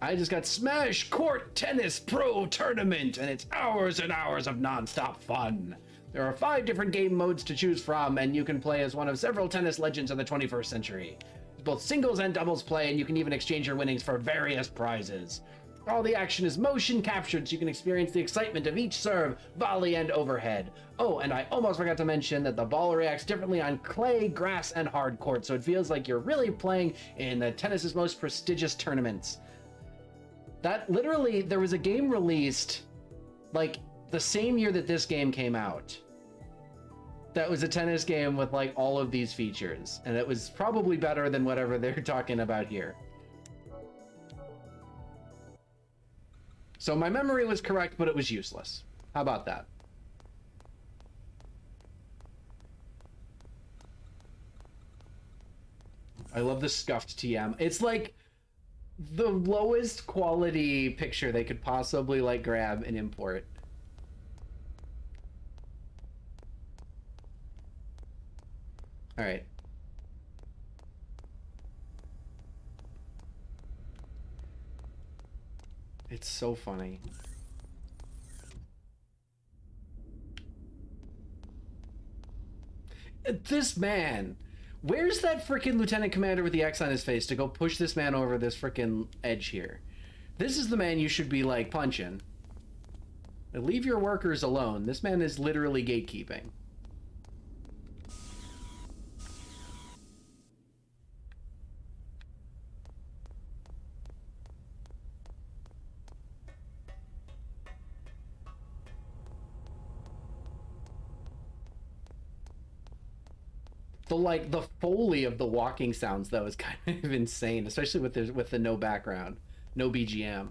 I just got Smash Court Tennis Pro Tournament, and it's hours and hours of non-stop fun. There are 5 different game modes to choose from, and you can play as one of several tennis legends of the 21st century. Both singles and doubles play, and you can even exchange your winnings for various prizes. All the action is motion captured, so you can experience the excitement of each serve, volley, and overhead. Oh, and I almost forgot to mention that the ball reacts differently on clay, grass, and hard court, so it feels like you're really playing in the tennis's most prestigious tournaments. That literally, there was a game released, like, the same year that this game came out. That was a tennis game with, like, all of these features, and it was probably better than whatever they're talking about here. So my memory was correct, but it was useless. How about that? I love the scuffed TM. It's like the lowest quality picture they could possibly, like, grab and import. All right. It's so funny. This man, where's that freaking lieutenant commander with the X on his face to go push this man over this freaking edge here? This is the man you should be, like, punching. Leave your workers alone. This man is literally gatekeeping. The Foley of the walking sounds, though, is kind of insane, especially with the no background, no BGM.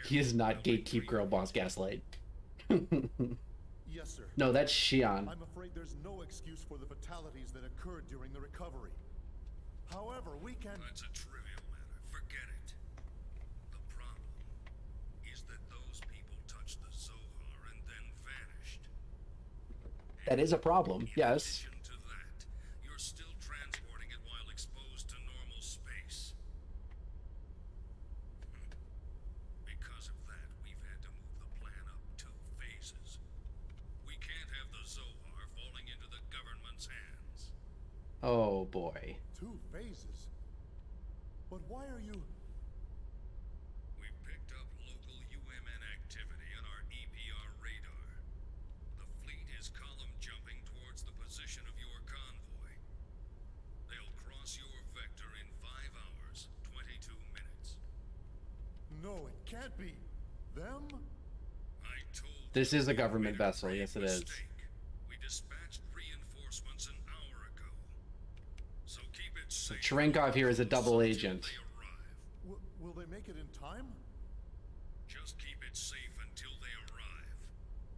He is not gatekeep girl boss Gaslight. Yes, sir. No, that's Xion. I'm afraid there's no excuse for the fatalities that occurred during the recovery. However, we can... That's a trivial matter. Forget it. The problem is that those people touched the Zohar and then vanished. That is a problem, yes. In addition to that, you're still transporting it while exposed to normal space. Because of that, we've had to move the plan up 2 phases. We can't have the Zohar falling into the government's hands. Oh boy. 2 phases? But why are you... We've picked up local UMN activity on our EPR radar. The fleet is column jumping towards the position of your convoy. They'll cross your vector in 5 hours, 22 minutes. No, it can't be. Them? I told This you is a we government made vessel, grave yes it is. mistake. We dispatched reinforcements an hour ago. So keep it safe. Cherenkov here is a double until agent. they arrive. Will they make it in time? Just keep it safe until they arrive.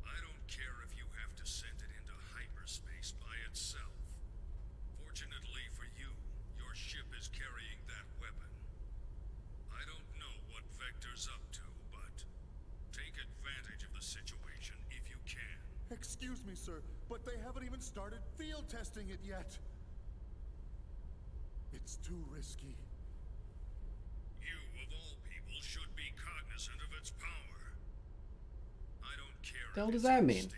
I don't care if you have to send it into hyperspace by itself. Fortunately for you, your ship is carrying that weapon. I don't know what Vector's up to, but take advantage of the situation if you can. Excuse me, sir, but they haven't even started field testing it yet. It's too risky. You, of all people, should be cognizant of its power. I don't care The hell if does it's that mean? unstable.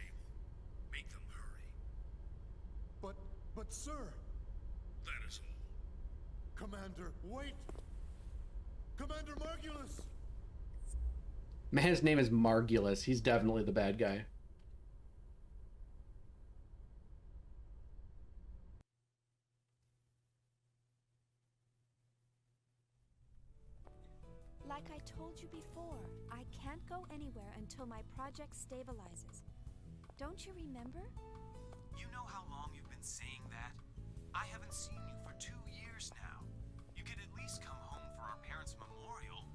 Make them hurry. But sir... That is all. Commander, wait! Commander Margulis! Man, his name is Margulis. He's definitely the bad guy. Like I told you before, I can't go anywhere until my project stabilizes. Don't you remember? You know how long you've been saying that? I haven't seen you for 2 years now. You could at least come home for our parents' memorial.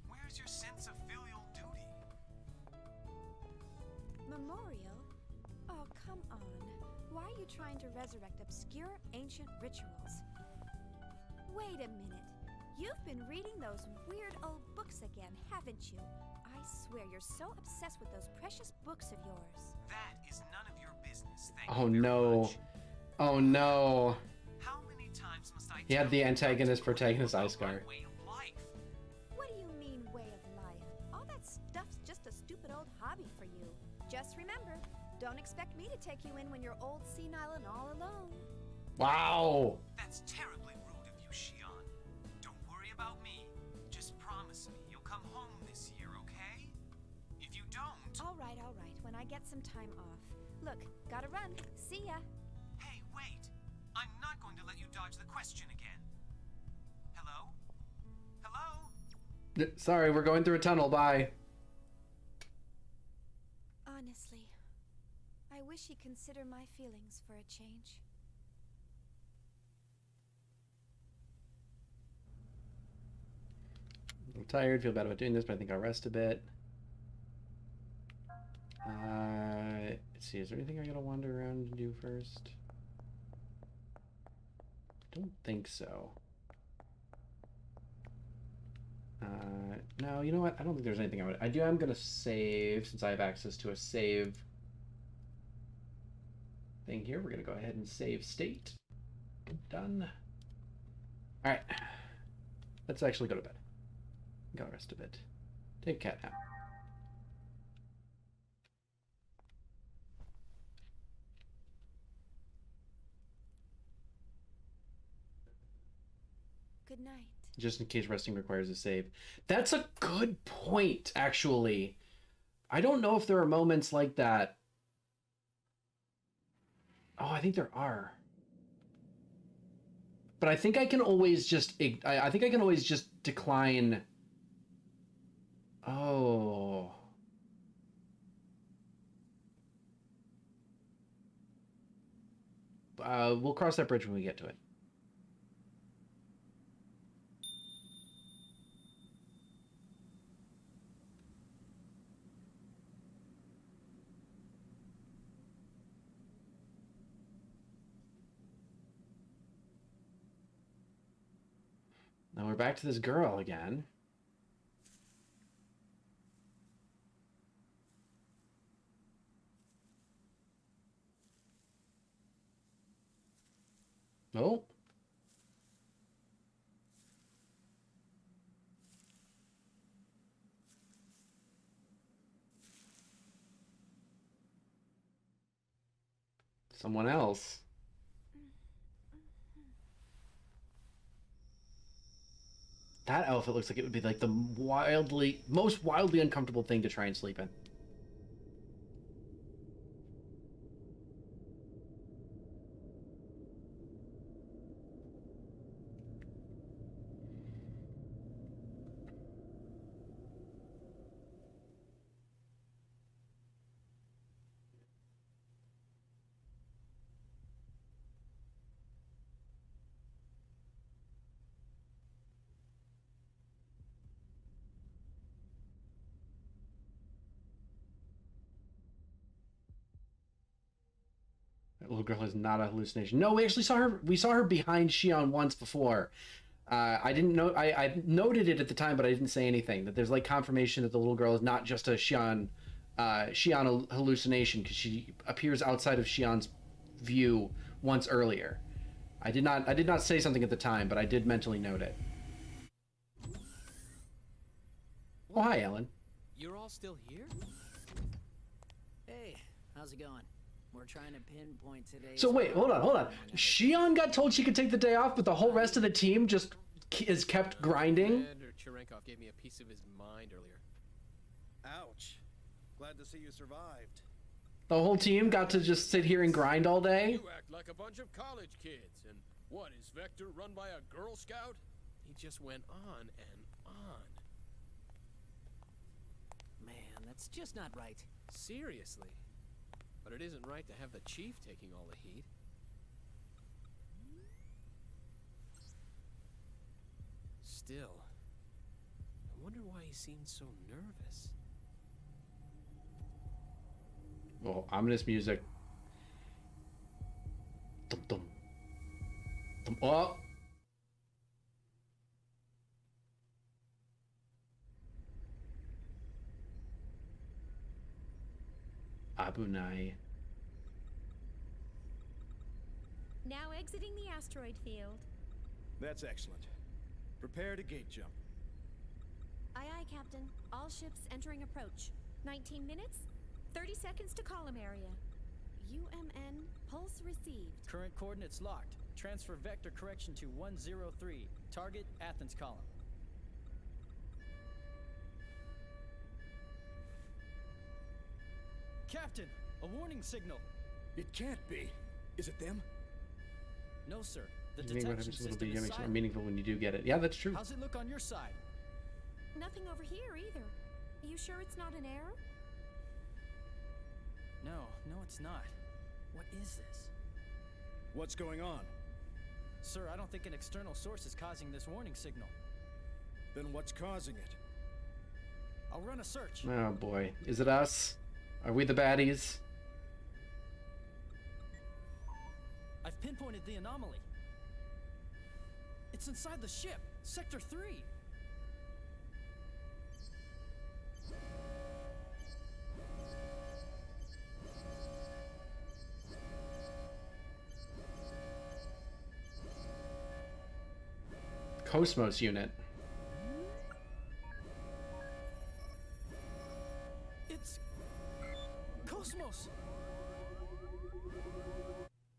Where's your sense of filial duty? Memorial? Oh, come on. Why are you trying to resurrect obscure ancient rituals? Wait a minute. You've been reading those weird old books again, haven't you? I swear you're so obsessed with those precious books of yours. That is none of your business, thank Oh you very no. much. Oh no. How many times must I He had tell the you not to antagonist-protagonist worry eye about my scar. way of life? What do you mean, way of life? All that stuff's just a stupid old hobby for you. Just remember, don't expect me to take you in when you're old, senile, and all alone. Wow. That's terribly rude of you, Xion. Don't worry about me. Just promise me you'll come home this year, okay? If you don't... All right, when I get some time off. Look, gotta run. See ya. Hey, wait! I'm not going to let you dodge the question again. Hello? Hello? Sorry, we're going through a tunnel. Bye. Honestly, I wish he'd consider my feelings for a change. I'm tired, feel bad about doing this, but I think I'll rest a bit. Let's see, is there anything I gotta wander around and do first? I don't think so. No, you know what? I don't think there's anything I'm gonna save, since I have access to a save thing here. We're gonna go ahead and save state. Done. Alright. Let's actually go to bed. Gotta rest a bit. Take a cat nap. Good night. Just in case resting requires a save. That's a good point, actually. I don't know if there are moments like that. Oh, I think there are. But I think I can always just... I think I can always just decline... Oh... we'll cross that bridge when we get to it. Now we're back to this girl again. Oh. Someone else. That outfit looks like it would be like the most wildly uncomfortable thing to try and sleep in. That little girl is not a hallucination. No, we actually saw her. We saw her behind Shion once before. I didn't know. I noted it at the time, but I didn't say anything. That there's like confirmation that the little girl is not just a Shion hallucination, because she appears outside of Shion's view once earlier. I did not say something at the time, but I did mentally note it. Oh, hi, Ellen. You're all still here? Hey, how's it going? We're trying to pinpoint today. So wait, hold on. Shion got told she could take the day off, but the whole rest of the team just is kept grinding. Commander Cherenkov gave me a piece of his mind earlier. Ouch. Glad to see you survived. The whole team got to just sit here and grind all day. You act like a bunch of college kids. And what, is Vector run by a Girl Scout? He just went on and on. Man, that's just not right. Seriously. But it isn't right to have the chief taking all the heat. Still, I wonder why he seemed so nervous. Oh, ominous music. Dum dum. Dum. Oh. Abunai. Now exiting the asteroid field. That's excellent. Prepare to gate jump. Aye, aye, Captain. All ships entering approach. 19 minutes, 30 seconds to column area. UMN, pulse received. Current coordinates locked. Transfer vector correction to 103. Target Athens column. Captain, a warning signal. It can't be. Is it them? No, sir. The You mean what detection happens to little system BM is makes it more silent. meaningful when you do get it. Yeah, that's true. How's it look on your side? Nothing over here either. You sure it's not an error? No, it's not. What is this? What's going on? Sir, I don't think an external source is causing this warning signal. Then what's causing it? I'll run a search. Oh boy. Is it us? Are we the baddies? I've pinpointed the anomaly. It's inside the ship, Sector 3. Cosmos unit. It's Cosmos.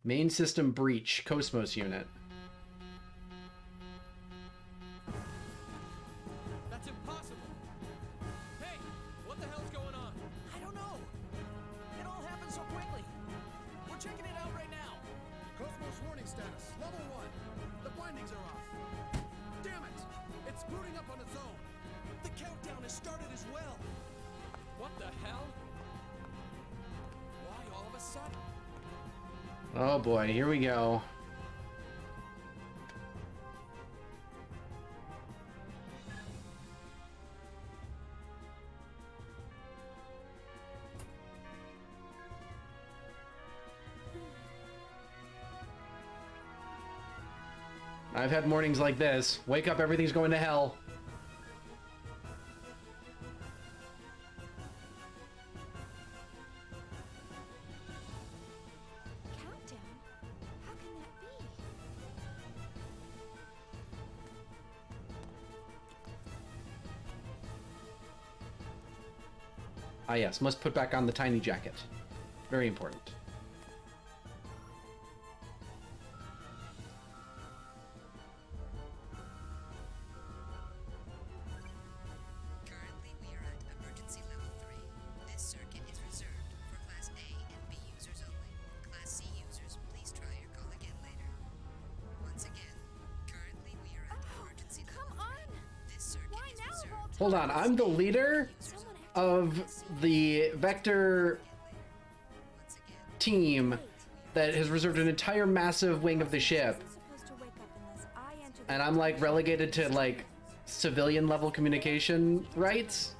Main system breach. Cosmos unit. That's impossible! Hey! What the hell's going on? I don't know. It all happened so quickly. We're checking it out right now. Cosmos warning status, level 1. The bindings are off. Damn it! It's booting up on its own. The countdown has started as well. What the hell? Why all of a sudden? Oh boy, here we go. I've had mornings like this. Wake up, everything's going to hell. Countdown? How can that be? Ah yes, must put back on the tiny jacket. Very important. Currently, we are at emergency level 3. This circuit is reserved for Class A and B users only. Class C users, please try your call again later. Once again, currently we are at emergency level 3. Come on! This circuit Why is now of all reserved Hold on, I'm the leader of the Vector once again. team that has reserved an entire massive wing of the ship, Supposed to wake up unless I enter the and I'm like relegated to like civilian level communication rights.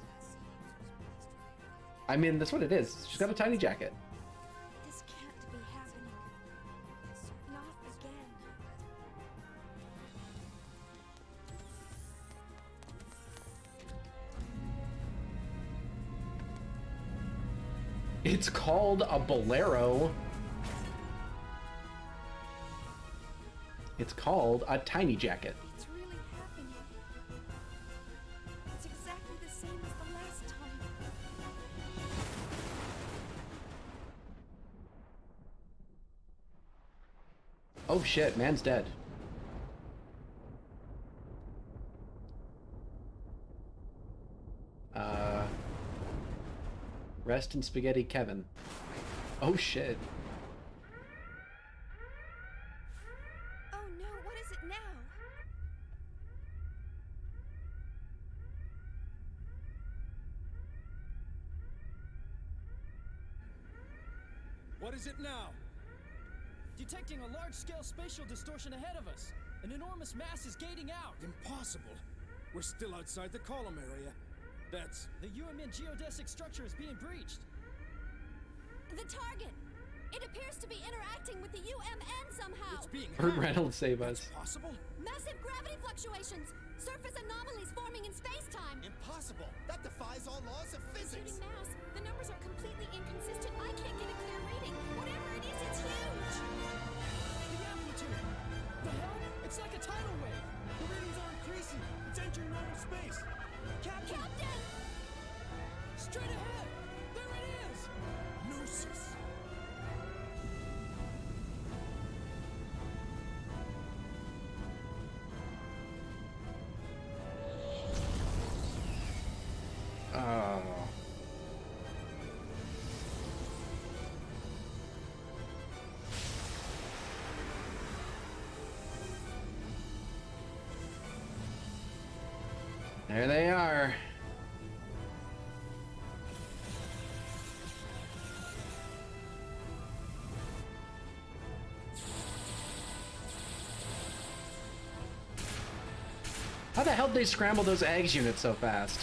I mean, that's what it is. She's got a tiny jacket. This can't be happening. Not again. It's called a bolero. It's called a tiny jacket. It's really happening. It's exactly the same as the last time. Oh shit, man's dead. Rest in spaghetti, Kevin. Oh shit. Oh no, what is it now? What is it now? Detecting a large-scale spatial distortion ahead of us. An enormous mass is gating out. Impossible. We're still outside the column area. That's... The UMN geodesic structure is being breached. The target! It appears to be interacting with the UMN somehow! It's being Burt hacked. Reynolds, save That's us. possible? Massive gravity fluctuations! Surface anomalies forming in space-time! Impossible! That defies all laws of physics! Shooting mass. The numbers are completely inconsistent. I can't get a clear reading. Whatever it is, it's huge! The amplitude! The hell? It's like a tidal wave! The readings are increasing! It's entering normal space! Captain! Straight ahead! There it is! Gnosis. Oh. There they are. How the hell did they scramble those eggs units so fast?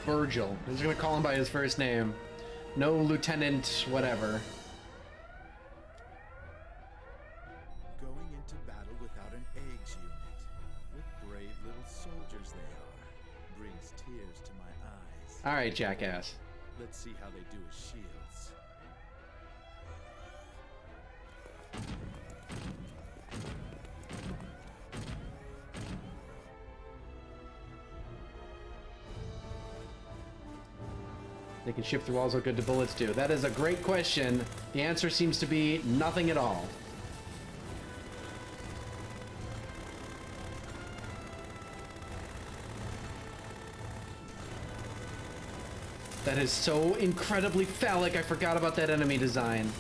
Virgil. He's gonna call him by his first name. No Lieutenant whatever. Going into battle without an eggs unit. What brave little soldiers they are. Brings tears to my eyes. Alright, jackass. Let's see how they do as shields. They can shift through walls. What good do bullets do? That is a great question. The answer seems to be nothing at all. That is so incredibly phallic. I forgot about that enemy design.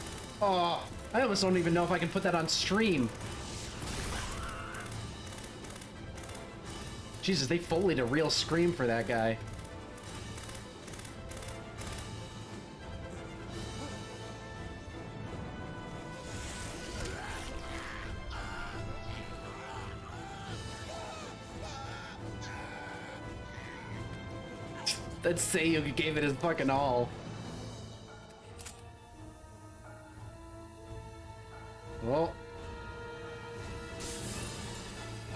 Oh, I almost don't even know if I can put that on stream. Jesus, they foleyed a real scream for that guy. That Seiyu gave it his fucking all. Well.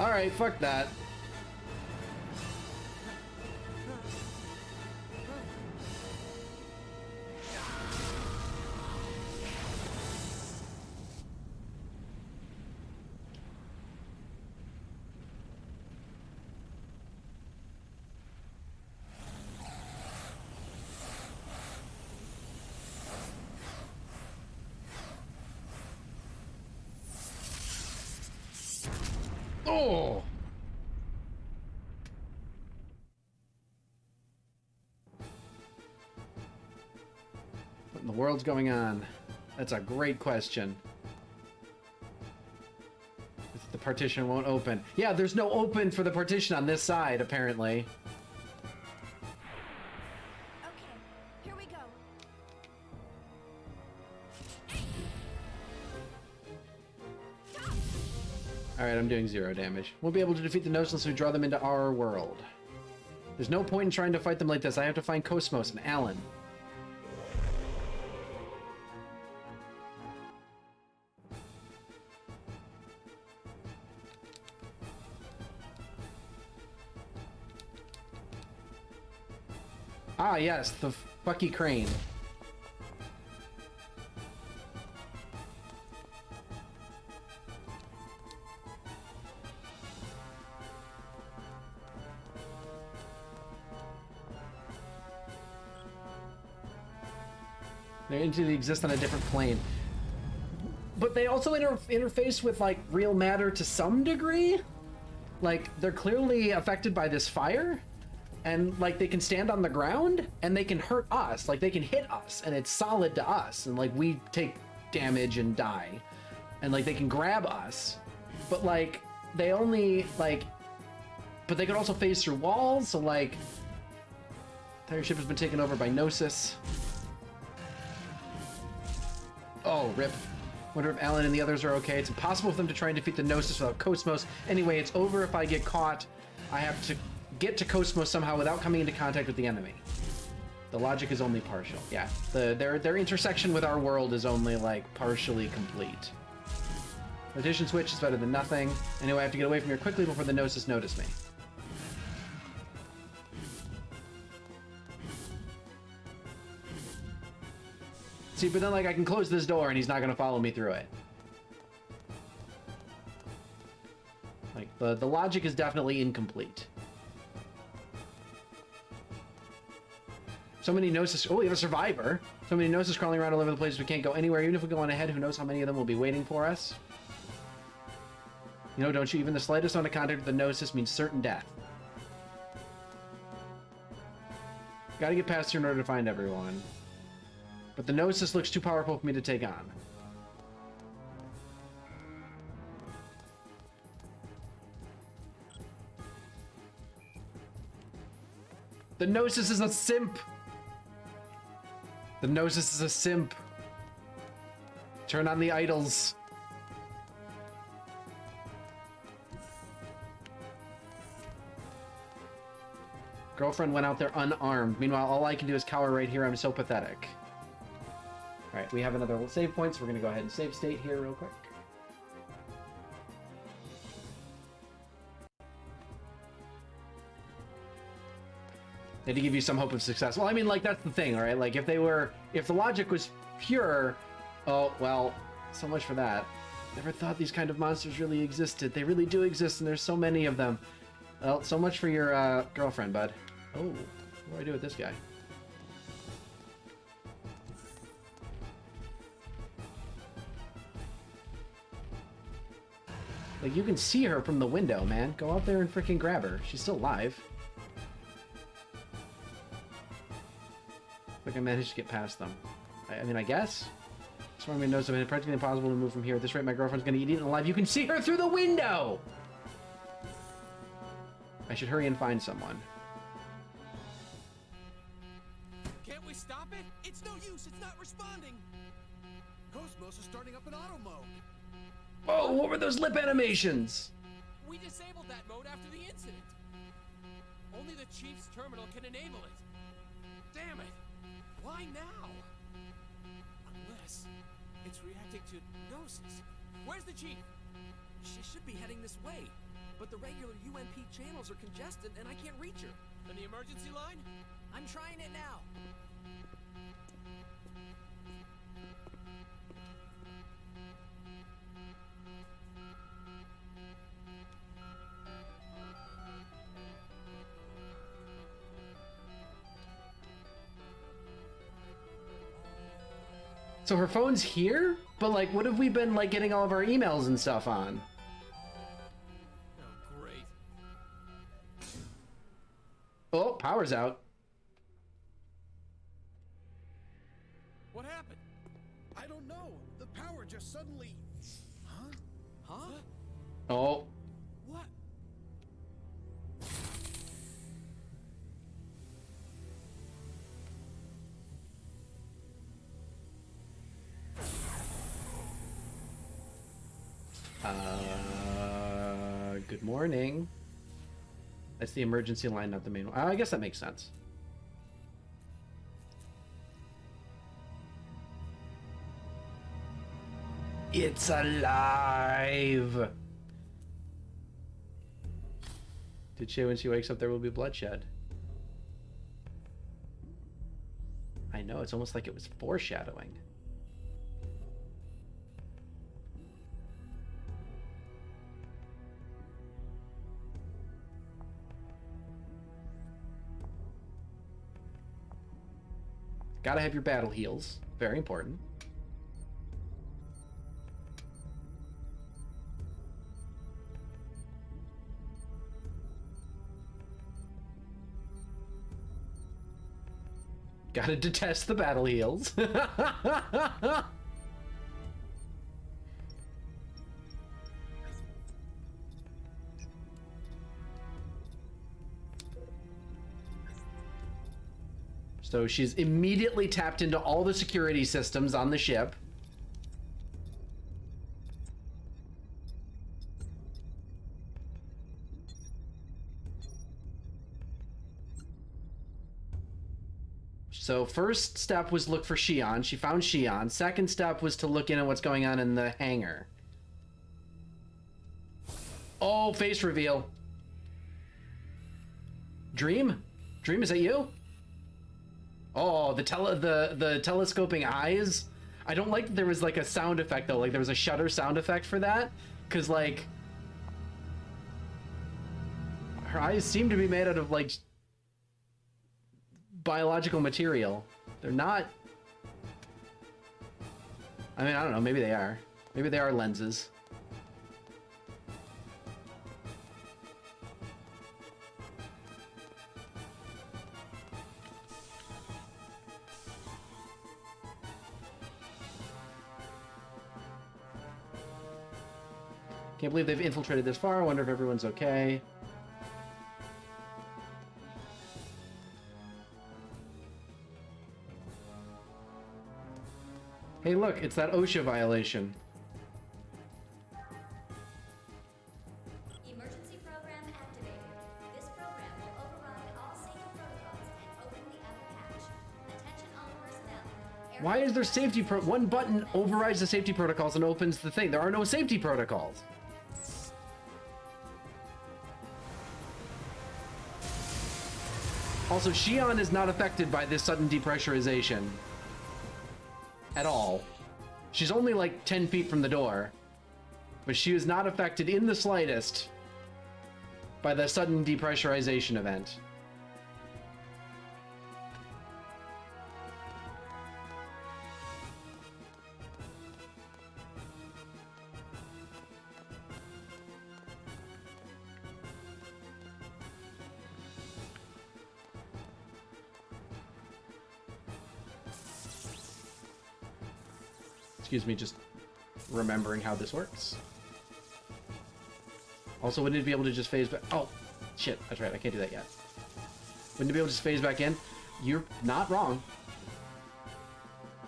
Alright, fuck that. Oh! What in the world's going on? That's a great question. The partition won't open. Yeah, there's no open for the partition on this side, apparently. Okay, here we go. Alright, I'm doing 0 damage. We'll be able to defeat the Gnosis unless we draw them into our world. There's no point in trying to fight them like this. I have to find Cosmos and Alan. Ah, yes, the fucky crane. They entity exist on a different plane. But they also interface with, like, real matter to some degree. Like, they're clearly affected by this fire. And, like, they can stand on the ground, and they can hurt us. Like, they can hit us, and it's solid to us. And, like, we take damage and die. And, like, they can grab us. But, like, they only, like... But they can also phase through walls, so, like... Entire ship has been taken over by Gnosis. Oh, rip. Wonder if Alan and the others are okay. It's impossible for them to try and defeat the Gnosis without Cosmos. Anyway, it's over if I get caught. I have to get to Cosmos somehow without coming into contact with the enemy. The logic is only partial. Yeah, their intersection with our world is only, like, partially complete. Partition switch is better than nothing. Anyway, I have to get away from here quickly before the Gnosis notice me. See, but then, like, I can close this door and he's not gonna follow me through it. Like, the logic is definitely incomplete. So many Gnosis... Oh, we have a survivor. So many Gnosis crawling around all over the place we can't go anywhere. Even if we go on ahead, who knows how many of them will be waiting for us. You know, don't you? Even the slightest amount of contact with the Gnosis means certain death. Gotta get past here in order to find everyone. But the Gnosis looks too powerful for me to take on. The Gnosis is a simp! The Gnosis is a simp. Turn on the idols. Girlfriend went out there unarmed. Meanwhile, all I can do is cower right here. I'm so pathetic. Alright, we have another save point, so we're going to go ahead and save state here real quick. They had to give you some hope of success. Well, I mean, like, that's the thing, alright? Like, if the logic was pure, oh, well, so much for that. Never thought these kind of monsters really existed. They really do exist, and there's so many of them. Well, so much for your, girlfriend, bud. Oh, what do I do with this guy? Like, you can see her from the window, man. Go out there and freaking grab her. She's still alive. Like, I managed to get past them. I mean, I guess? Swarm knows it's practically impossible to move from here. At this rate, my girlfriend's gonna eat it alive. You can see her through the window! I should hurry and find someone. Can't we stop it? It's no use. It's not responding. Cosmos is starting up in auto mode. Oh, what were those lip animations? We disabled that mode after the incident. Only the Chief's terminal can enable it. Damn it! Why now? Unless it's reacting to Gnosis. Where's the Chief? She should be heading this way, but the regular UMP channels are congested and I can't reach her. And the emergency line? I'm trying it now. So her phone's here? But like, what have we been like getting all of our emails and stuff on? Oh, great. Oh, power's out. What happened? I don't know. The power just suddenly... Huh? Huh? Oh. What? Good morning. That's the emergency line, not the main one. I guess that makes sense. It's alive! Did she, when she wakes up, there will be bloodshed. I know, it's almost like it was foreshadowing. Gotta have your battle heals. Very important. Gotta detest the battle heals. So she's immediately tapped into all the security systems on the ship. So first step was look for Shion. She found Shion. Second step was to look in at what's going on in the hangar. Oh, face reveal. Dream? Dream, is that you? Oh, the telescoping eyes. I don't like that there was like a sound effect though. Like there was a shutter sound effect for that, because like her eyes seem to be made out of like biological material. They're not. I mean, I don't know. Maybe they are. Maybe they are lenses. Can't believe they've infiltrated this far. I wonder if everyone's okay. Hey, look, it's that OSHA violation. Emergency program activated. This program will override all safety protocols and open the other hatch. Attention all personnel. Why is there safety one button overrides the safety protocols and opens the thing? There are no safety protocols. Also, Shion is not affected by this sudden depressurization. At all. She's only like 10 feet from the door. But she is not affected in the slightest by the sudden depressurization event. Excuse me, just remembering how this works. Also, wouldn't it be able to just phase back? Oh, Shit, that's right. I can't do that yet. Wouldn't it be able to just phase back in? You're not wrong.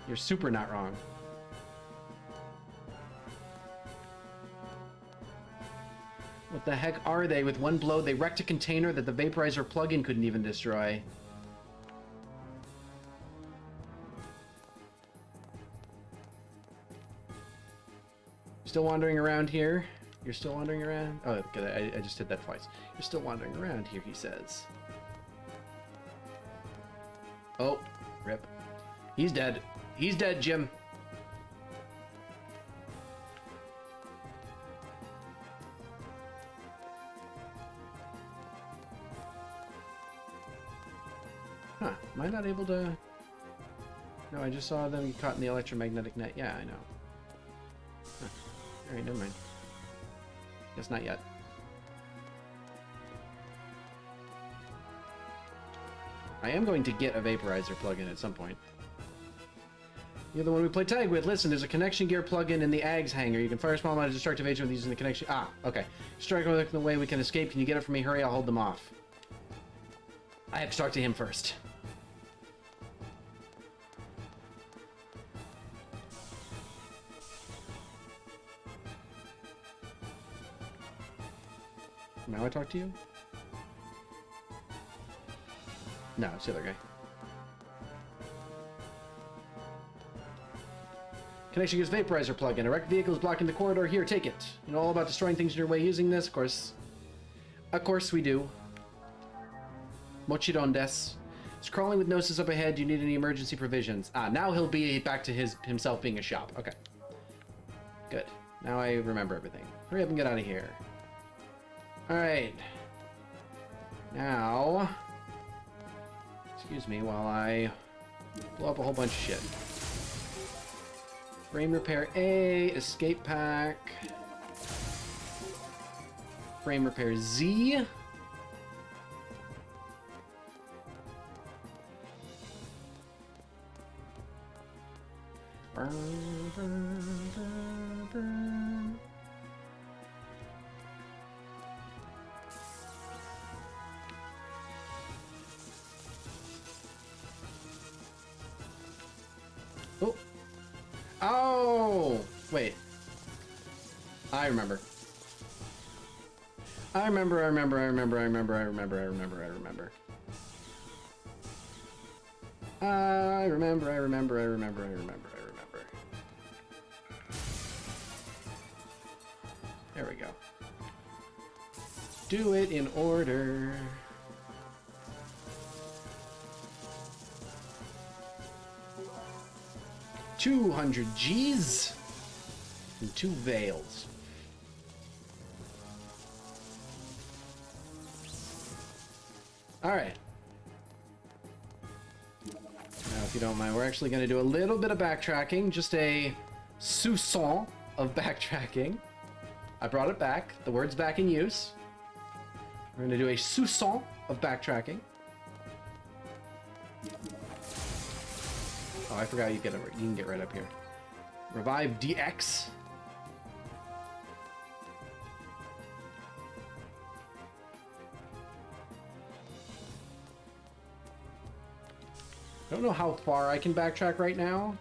You're super not wrong. What the heck are they? With one blow, they wrecked a container that the vaporizer plug-in couldn't even destroy. Still wandering around here? You're still wandering around? Oh, okay, I just did that twice. You're still wandering around here, he says. Oh, rip. He's dead. He's dead, Jim. Huh, am I not able to... No, I just saw them caught in the electromagnetic net. Yeah, I know. Huh. Alright, never mind. Guess not yet. I am going to get a vaporizer plug-in at some point. You're the one we play tag with. Listen, there's a connection gear plug-in in the Ags hangar. You can fire a small amount of destructive agent with using the connection... Ah, okay. Strike with the way we can escape. Can you get it for me? Hurry, I'll hold them off. I have to talk to him first. Now I talk to you? No, it's the other guy. Connection gives vaporizer plug-in. A wrecked vehicle is blocking the corridor. Here, take it. You know all about destroying things in your way using this? Of course. Of course we do. Mochiron desu. It's crawling with Gnosis up ahead. Do you need any emergency provisions? Ah, now he'll be back to himself being a shop. Okay. Good. Now I remember everything. Hurry up and get out of here. Alright. Now... Excuse me while I blow up a whole bunch of shit. Frame repair A, escape pack. Frame repair Z. Oh. Oh! Wait. I remember. I remember. I remember. I remember. I remember. I remember. I remember. I remember. I remember. I remember. I remember. I remember. There we go. Do it in order. $200 G's and 2 veils. All right. Now, if you don't mind, we're actually going to do a little bit of backtracking, just a soupçon of backtracking. I brought it back. The word's back in use. We're going to do a soupçon of backtracking. Oh, I forgot you can get right up here. Revive DX. I don't know how far I can backtrack right now.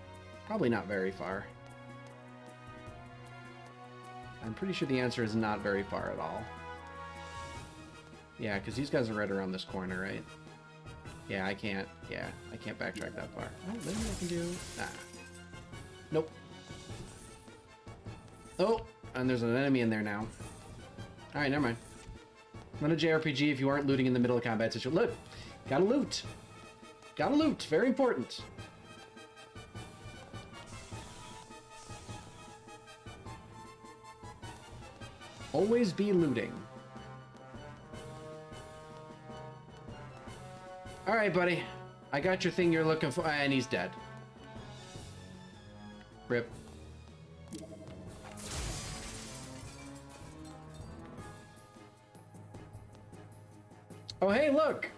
Probably not very far. I'm pretty sure the answer is not very far at all. Yeah, because these guys are right around this corner, right? Yeah, I can't. Yeah, I can't backtrack that far. Oh, maybe I can do... Nah. Nope. Oh, and there's an enemy in there now. Alright, never mind. Not a JRPG if you aren't looting in the middle of combat situation. Look! Gotta loot! Gotta loot! Very important. Always be looting. Alright, buddy. I got your thing you're looking for. And he's dead. Rip. Oh, hey, look!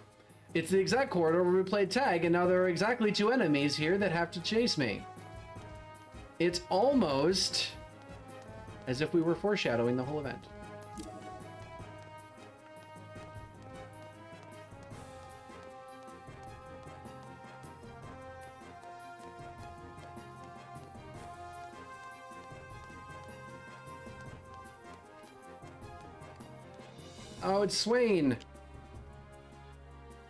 It's the exact corridor where we played tag, and now there are exactly 2 enemies here that have to chase me. It's almost as if we were foreshadowing the whole event. Oh, it's Swain.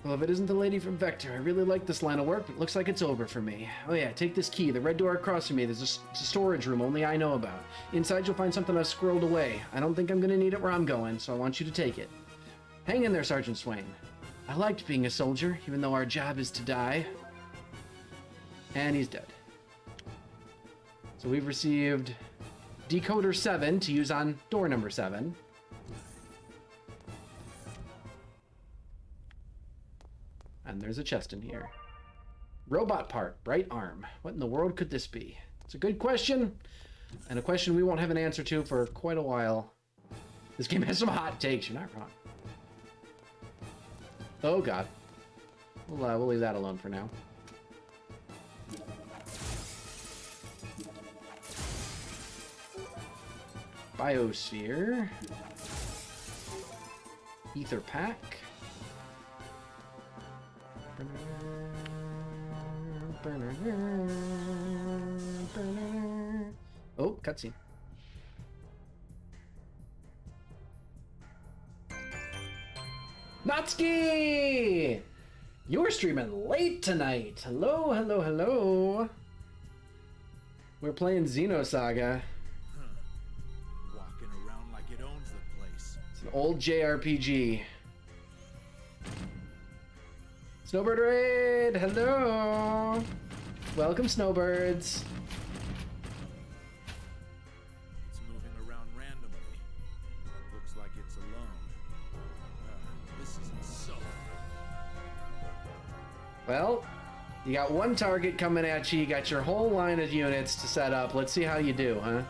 Well, if it isn't the lady from Vector, I really like this line of work, but it looks like it's over for me. Oh yeah, take this key. The red door across from me. There's a storage room only I know about. Inside you'll find something I've squirreled away. I don't think I'm gonna need it where I'm going, so I want you to take it. Hang in there, Sergeant Swain. I liked being a soldier, even though our job is to die. And he's dead. So we've received Decoder 7 to use on door number 7. And there's a chest in here. Robot part, bright arm. What in the world could this be? It's a good question, and a question we won't have an answer to for quite a while. This game has some hot takes, you're not wrong. Oh god. We'll leave that alone for now. Biosphere. Ether pack. Oh, cutscene. Natsuki! You're streaming late tonight. Hello, hello, hello. We're playing Xenosaga. Walking around like it owns the place. It's an old JRPG. Snowbird Raid! Hello! Welcome, Snowbirds! It's moving around randomly. Looks like it's alone. This isn't so. Well, you got one target coming at you, you got your whole line of units to set up. Let's see how you do, huh?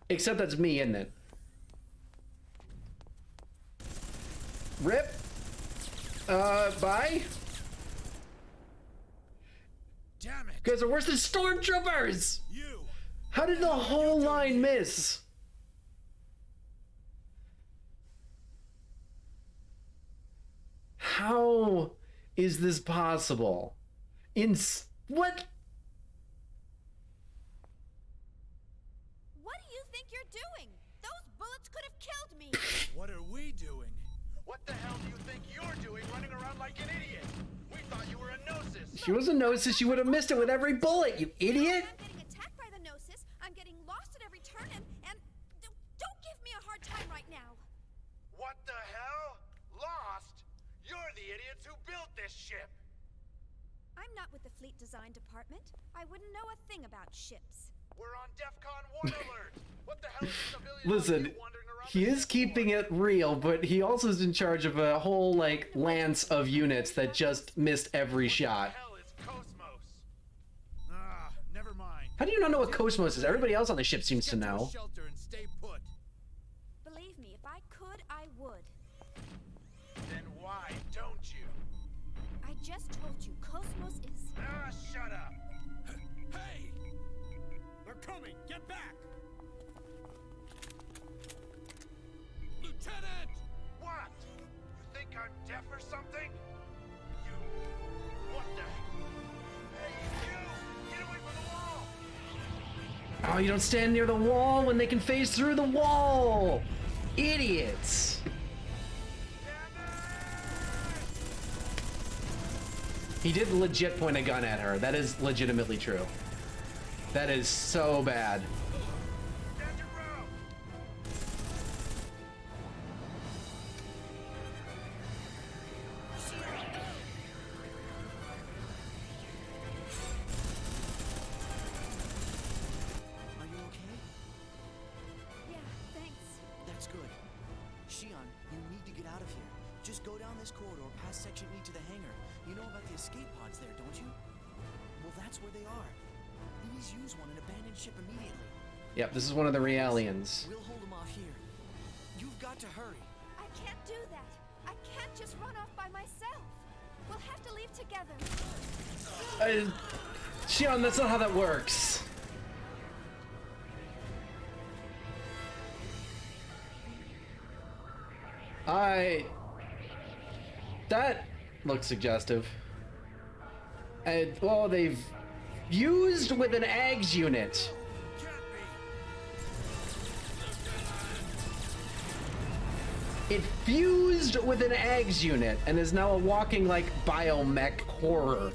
Except that's me, isn't it? Rip. Bye. Damn it! Guys are worse than stormtroopers. You. How did the whole line miss? How is this possible? What? What do you think you're doing? Those bullets could have killed me. What are we doing? What the hell do you think you're doing running around like an idiot? We thought you were a Gnosis. She was a Gnosis, you would have missed it with every bullet, you idiot! I'm getting attacked by the Gnosis. I'm getting lost at every turn, and don't give me a hard time right now. What the hell? Lost? You're the idiots who built this ship. I'm not with the fleet design department. I wouldn't know a thing about ships. We're on DEFCON 1 alert. What the hell is a civilian Listen, wandering around he the is ship keeping for? it real, but he also is in charge of a whole, like, lance of units that just missed every shot. Hell is Cosmos. Ah, never mind. How do you not know what Cosmos is? Everybody else on the ship seems to Get know. a shelter and stay put. Believe me, if I could, I would. Then why don't you? I just told you, Cosmos is... Ah, shut up. Hey! They're coming! Get back! Lieutenant! What? You think I'm deaf or something? You... What the... Hey, you! Get away from the wall! Oh, you don't stand near the wall when they can phase through the wall! Idiots! He did legit point a gun at her. That is legitimately true. That is so bad. Stand your ground! Are you okay? Yeah, thanks. That's good. Shion, you need to get out of here. Just go down this corridor past Section E to the hangar. You know about the escape pods there, don't you? Well, that's where they are. Please use one and abandon ship immediately. Yep, this is one of the Realians. We'll hold them off here. You've got to hurry. I can't do that. I can't just run off by myself. We'll have to leave together. Shion, that's not how that works. That looks suggestive. Well, they've used with an AGS unit It fused with an AGS unit and is now a walking, like, biomech horror.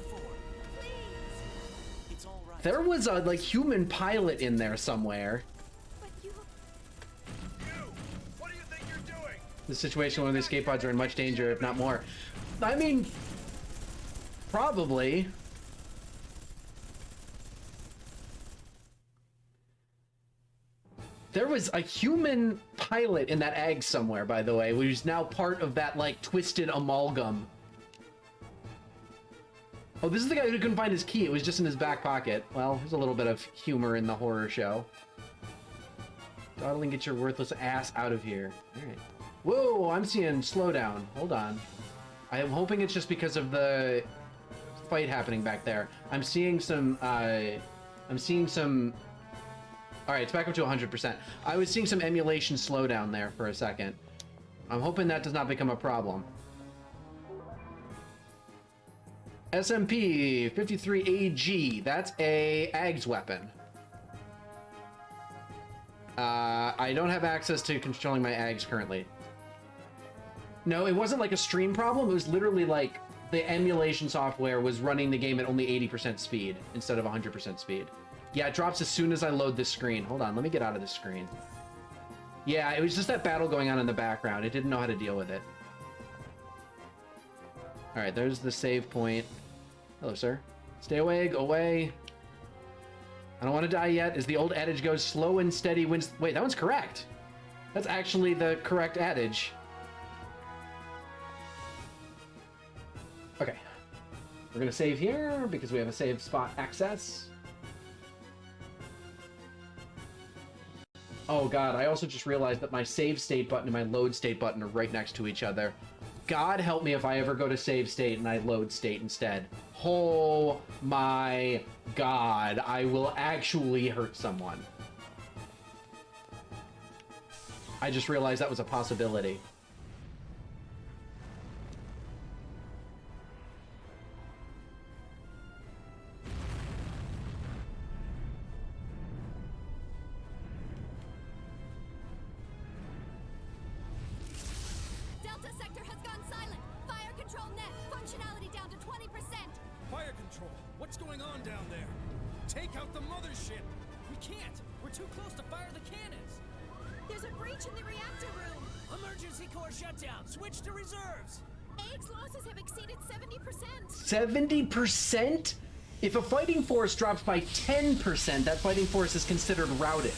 There was a, like, human pilot in there somewhere. What do you think you're doing? The situation where the escape pods are in much danger, if not more. I mean, probably. There was a human pilot in that AGS somewhere, by the way, who's now part of that, like, twisted amalgam. Oh, this is the guy who couldn't find his key. It was just in his back pocket. Well, there's a little bit of humor in the horror show. Dawdling, get your worthless ass out of here. All right. Whoa, I'm seeing slowdown. Hold on. I am hoping it's just because of the fight happening back there. I'm seeing some, all right, it's back up to 100%. I was seeing some emulation slowdown there for a second. I'm hoping that does not become a problem. SMP 53AG, that's a AGS weapon. I don't have access to controlling my AGS currently. No, it wasn't like a stream problem. It was literally like the emulation software was running the game at only 80% speed instead of 100% speed. Yeah, it drops as soon as I load this screen. Hold on, let me get out of this screen. Yeah, it was just that battle going on in the background. It didn't know how to deal with it. All right, there's the save point. Hello, sir. Stay away, go away. I don't want to die yet. As the old adage goes, slow and steady wins. Wait, that one's correct. That's actually the correct adage. Okay. We're gonna save here because we have a save spot access. Oh god, I also just realized that my save state button and my load state button are right next to each other. God help me if I ever go to save state and I load state instead. Oh my god, I will actually hurt someone. I just realized that was a possibility. What's going on down there? Take out the mothership! We can't! We're too close to fire the cannons! There's a breach in the reactor room! Emergency core shutdown! Switch to reserves! AGS losses have exceeded 70%! 70%? If a fighting force drops by 10%, that fighting force is considered routed.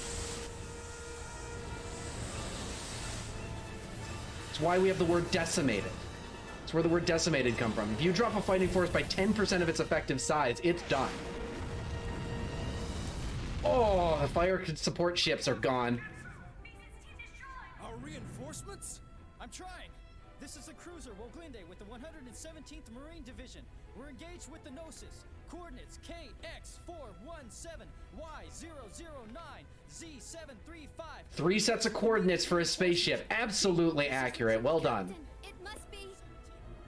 That's why we have the word decimated. That's where the word decimated come from. If you drop a fighting force by 10% of its effective size, it's done. Oh, the fire support ships are gone. Our reinforcements? I'm trying. This is a cruiser Woglinde with the 117th Marine Division. We're engaged with the Gnosis. Coordinates KX4117Y009Z735. 3 sets of coordinates for a spaceship. Absolutely accurate. Well done. It must be...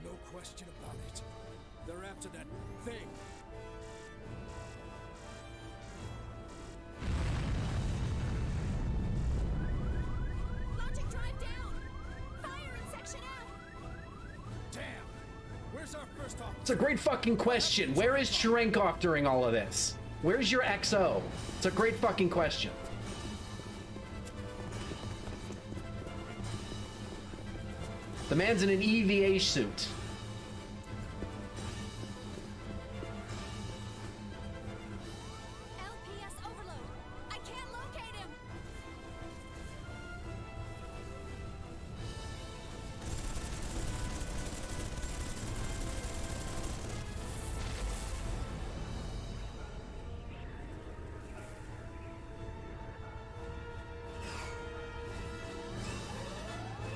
No question about it. They're after that thing. Logic drive down! Fire in section F! Damn! Where's our first officer? It's a great fucking question. Where is Cherenkov during all of this? Where's your XO? It's a great fucking question. The man's in an EVA suit. LPS overload! I can't locate him!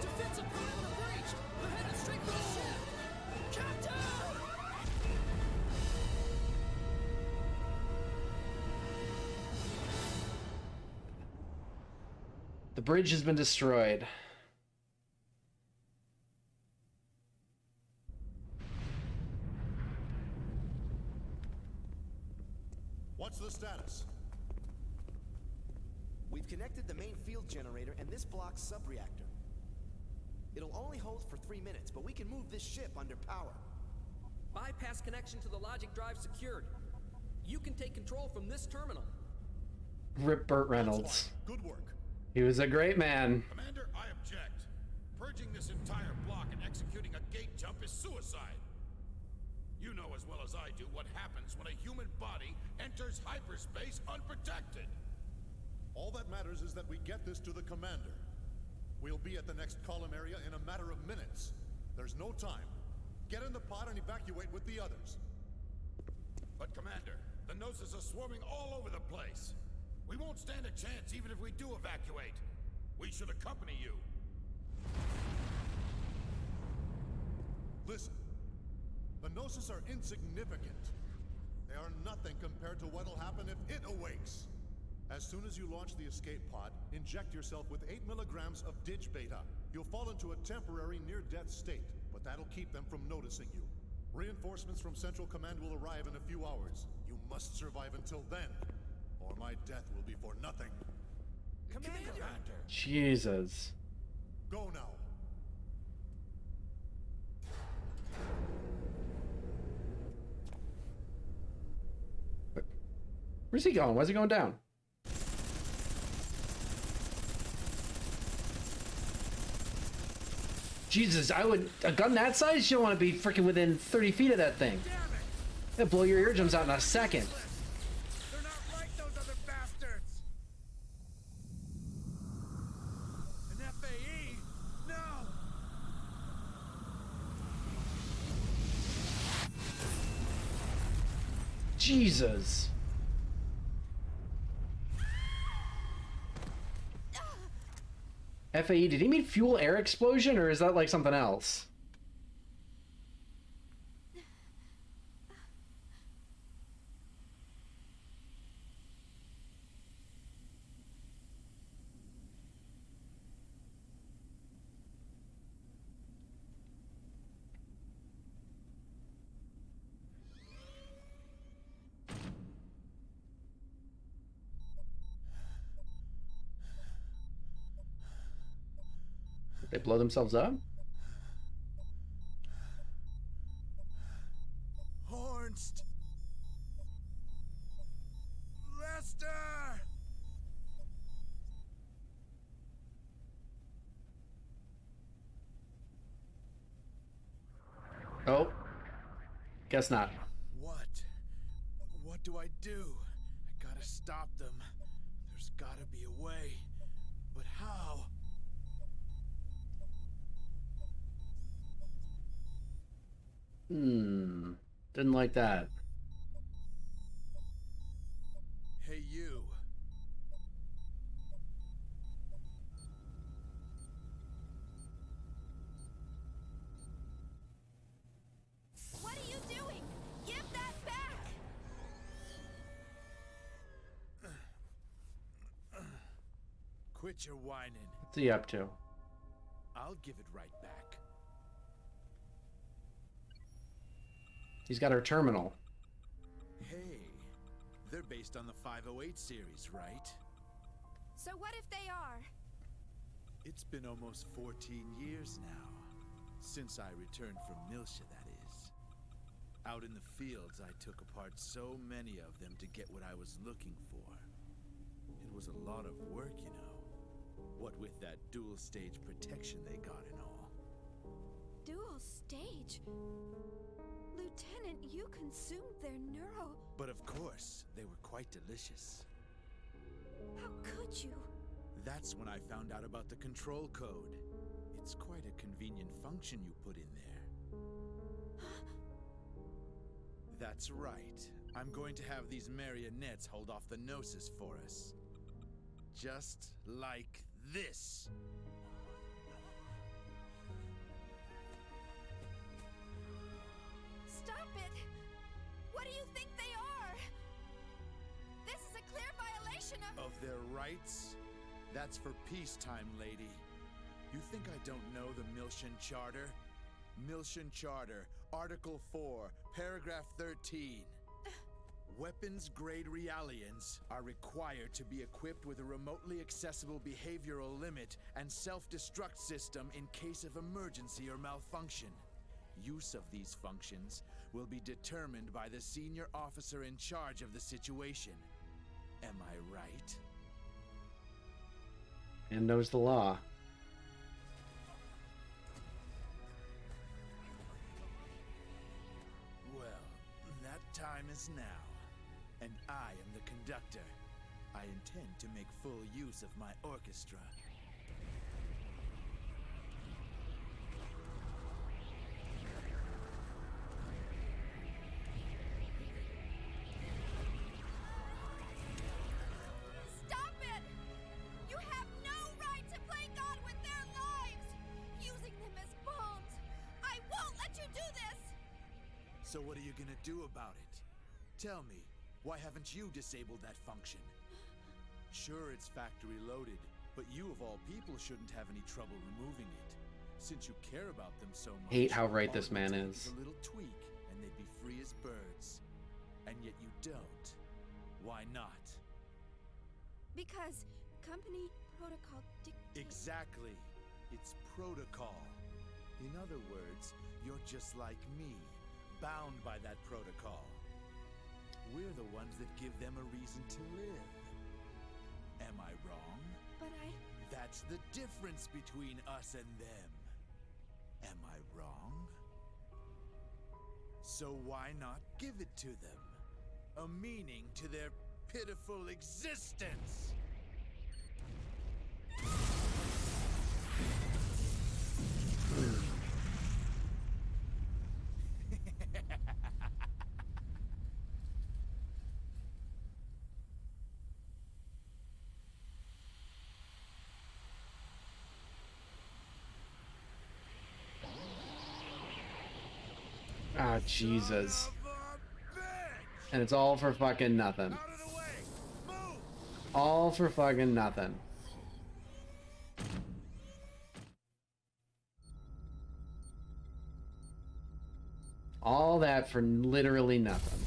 Defensive perimeter breached! They're headed straight for the ship! Captain! The bridge has been destroyed. What's the status? We've connected the main field generator and this block's subreactor. It'll only hold for 3 minutes, but we can move this ship under power. Bypass connection to the logic drive secured. You can take control from this terminal. Rip Burt Reynolds. Good work. He was a great man. Commander, I object. Purging this entire block and executing a gate jump is suicide. You know as well as I do what happens when a human body enters hyperspace unprotected. All that matters is that we get this to the commander. We'll be at the next column area in a matter of minutes. There's no time. Get in the pod and evacuate with the others. But Commander, the Gnosis are swarming all over the place. We won't stand a chance even if we do evacuate. We should accompany you. Listen. The Gnosis are insignificant. They are nothing compared to what'll happen if it awakes. As soon as you launch the escape pod, inject yourself with 8 milligrams of Dig Beta. You'll fall into a temporary near-death state, but that'll keep them from noticing you. Reinforcements from Central Command will arrive in a few hours. You must survive until then, or my death will be for nothing. Commander! Jesus. Go now. Where's he going? Why's he going down? Jesus, I would... A gun that size? You don't want to be freaking within 30 feet of that thing. It'll blow your eardrums out in a second. They're not like those other bastards! An FAE? No! Jesus. FAE, did he mean fuel air explosion, or is that like something else? They blow themselves up? Hornst! Lester! Oh. Guess not. What? What do I do? I gotta stop them. There's gotta be a way. But how? Didn't like that. Hey, you. What are you doing? Give that back! Quit your whining. What's he up to? I'll give it right back. He's got our terminal. Hey, they're based on the 508 series, right? So what if they are? It's been almost 14 years now, since I returned from Milsha, that is. Out in the fields, I took apart so many of them to get what I was looking for. It was a lot of work, you know. What with that dual-stage protection they got and all. Dual stage? Lieutenant, you consumed their neuro... But of course, they were quite delicious. How could you? That's when I found out about the control code. It's quite a convenient function you put in there. That's right. I'm going to have these marionettes hold off the Gnosis for us. Just like this. Stop it! What do you think they are? This is a clear violation Of their rights? That's for peacetime, lady. You think I don't know the Milshan Charter? Milshan Charter, Article 4, Paragraph 13. Weapons-grade Realians are required to be equipped with a remotely accessible behavioral limit and self-destruct system in case of emergency or malfunction. Use of these functions will be determined by the senior officer in charge of the situation. Am I right? And knows the law. Well, that time is now. And I am the conductor. I intend to make full use of my orchestra. Stop it! You have no right to play God with their lives! Using them as bombs! I won't let you do this! So what are you gonna do about it? Tell me, why haven't you disabled that function? Sure, it's factory loaded, but you of all people shouldn't have any trouble removing it. Since you care about them so much, Hate how right all this it would man take is. a little tweak, and they'd be free as birds. And yet you don't. Why not? Because company protocol dictates... Exactly. It's protocol. In other words, you're just like me, bound by that protocol. We're the ones that give them a reason to live. Am I wrong? But That's the difference between us and them. Am I wrong? So why not give it to them? A meaning to their pitiful existence! Ah, Jesus. And it's all for fucking nothing. All for fucking nothing. All that for literally nothing.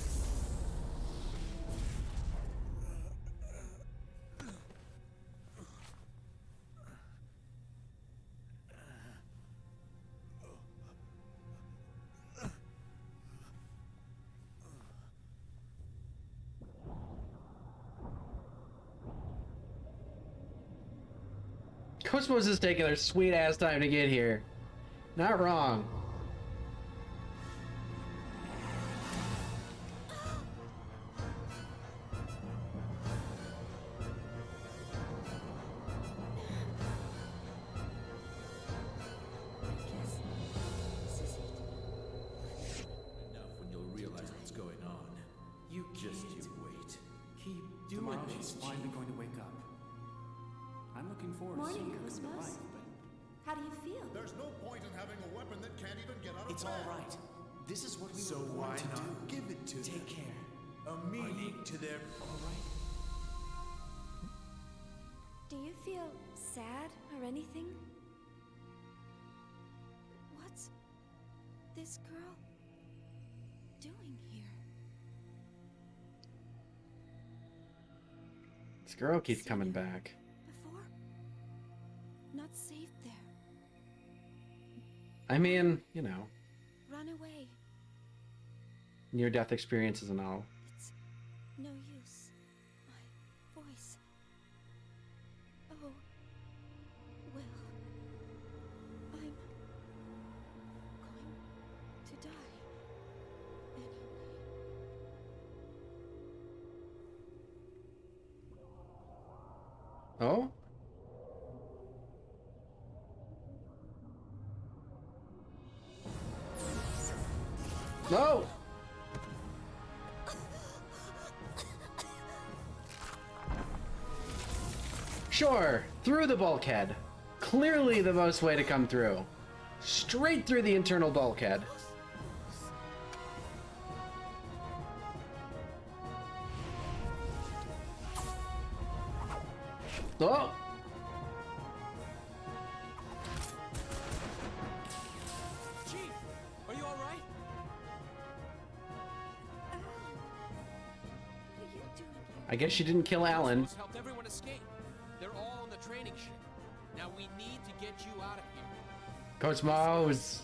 Cosmos is taking their sweet ass time to get here. Not wrong. Enough when you'll realize what's going on. You wait. Keep Tomorrow she's finally going to wake up. I'm looking forward to seeing Morning, her come to Cosmos. life, but How do you feel? There's no point in having a weapon that can't even get out of it's bed. all right. This is what we So were why born to not do. give it to them? Take care. A meaning to their... All right. Do you feel sad or anything? What's this girl doing here? This girl keeps coming back. Before? Not safe there. I mean, you know, Run away. near-death experiences and all. It's no use. My voice. Oh. Well. I'm going to die. Anyway. Oh? No! Sure, through the bulkhead. Clearly the most way to come through. Straight through the internal bulkhead. Oh! Chief, are you all right? I guess she didn't kill Alan. Cosmos helped everyone escape. They're all on the training ship. Now we need to get you out of here. Cosmos!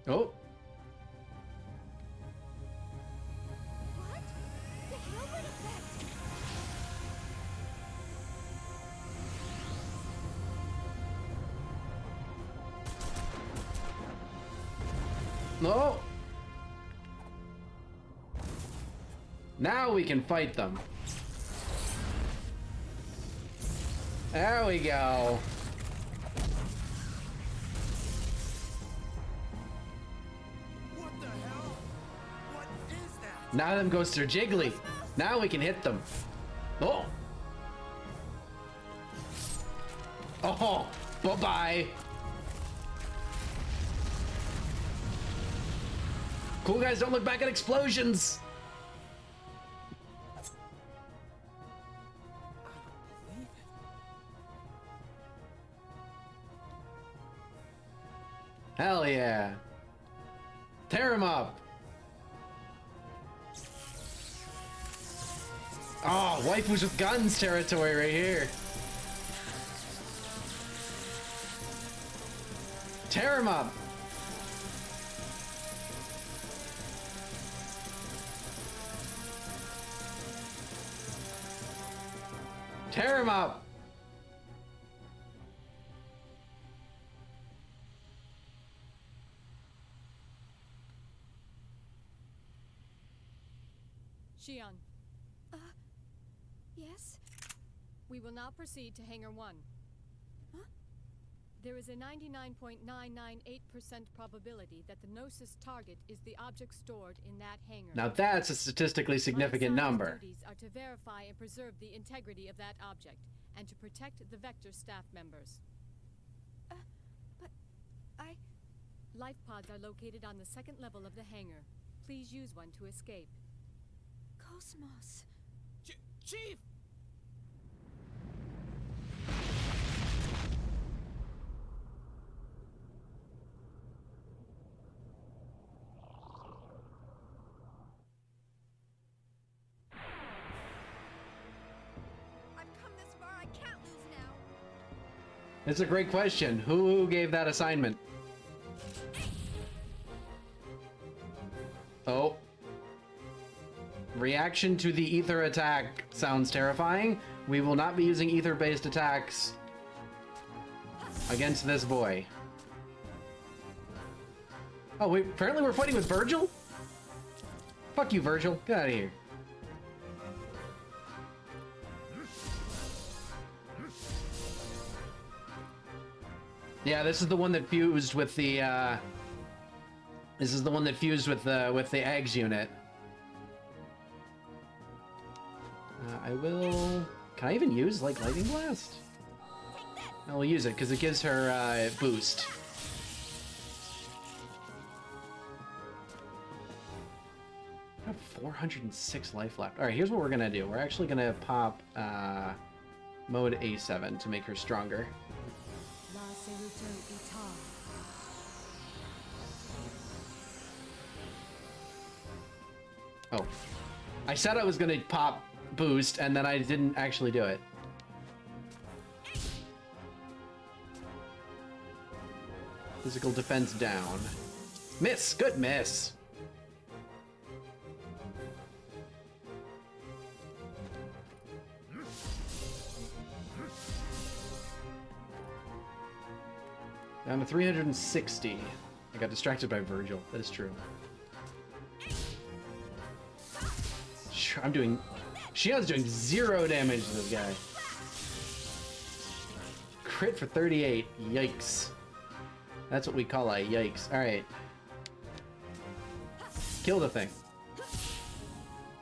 Oh! What? The Hilbert effect! No! Now we can fight them. There we go. What the hell? What is that? Now them ghosts are jiggly. Now we can hit them. Oh! Oh! Bye-bye! Cool guys, don't look back at explosions! Hell yeah! Tear him up! Oh, waifus with guns territory right here. Tear him up! Tear him up! Xion, Yes? we will now proceed to Hangar 1. Huh? There is a 99.998% probability that the Gnosis target is the object stored in that hangar. Now that's a statistically significant My assigned number. duties are to verify and preserve the integrity of that object, and to protect the Vector staff members. But I... Life pods are located on the second level of the hangar. Please use one to escape. Cosmos... Chief! I've come this far, I can't lose now. It's a great question. Who gave that assignment? Oh. Reaction to the ether attack sounds terrifying. We will not be using ether-based attacks against this boy. Oh, wait, apparently we're fighting with Virgil? Fuck you, Virgil. Get out of here. Yeah, this is the one that fused with the, this is the one that fused with the eggs unit. I will... Can I even use, like, Lightning Blast? I will use it, because it gives her, boost. I have 406 life left. Alright, here's what we're gonna do. We're actually gonna pop, mode A7 to make her stronger. Oh. I said I was gonna pop boost, and then I didn't actually do it. Physical defense down. Miss! Good miss! Down to 360. I got distracted by Virgil. That is true. I'm doing... Xion's doing 0 damage to this guy. Crit for 38. Yikes. That's what we call a yikes. Alright. Kill the thing.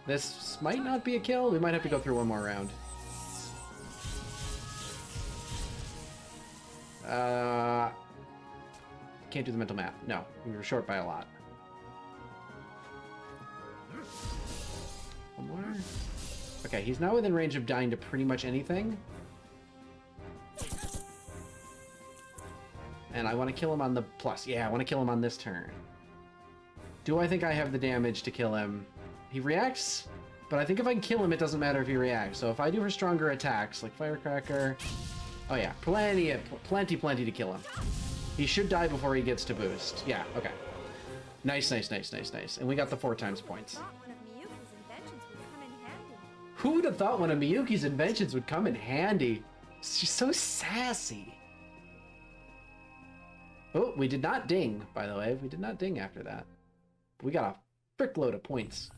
This might not be a kill. We might have to go through one more round. Can't do the mental math. No, we were short by a lot. One more. Okay, he's now within range of dying to pretty much anything. and I want to kill him on the plus. Yeah, I want to kill him on this turn. Do I think I have the damage to kill him? He reacts, but I think if I can kill him, it doesn't matter if he reacts. So if I do her stronger attacks, like Firecracker... Oh yeah, plenty to kill him. He should die before he gets to boost. Yeah, okay. Nice. And we got the 4 times points. Who would have thought one of Miyuki's inventions would come in handy? She's so sassy. Oh, we did not ding, by the way. We did not ding after that. We got a frick load of points.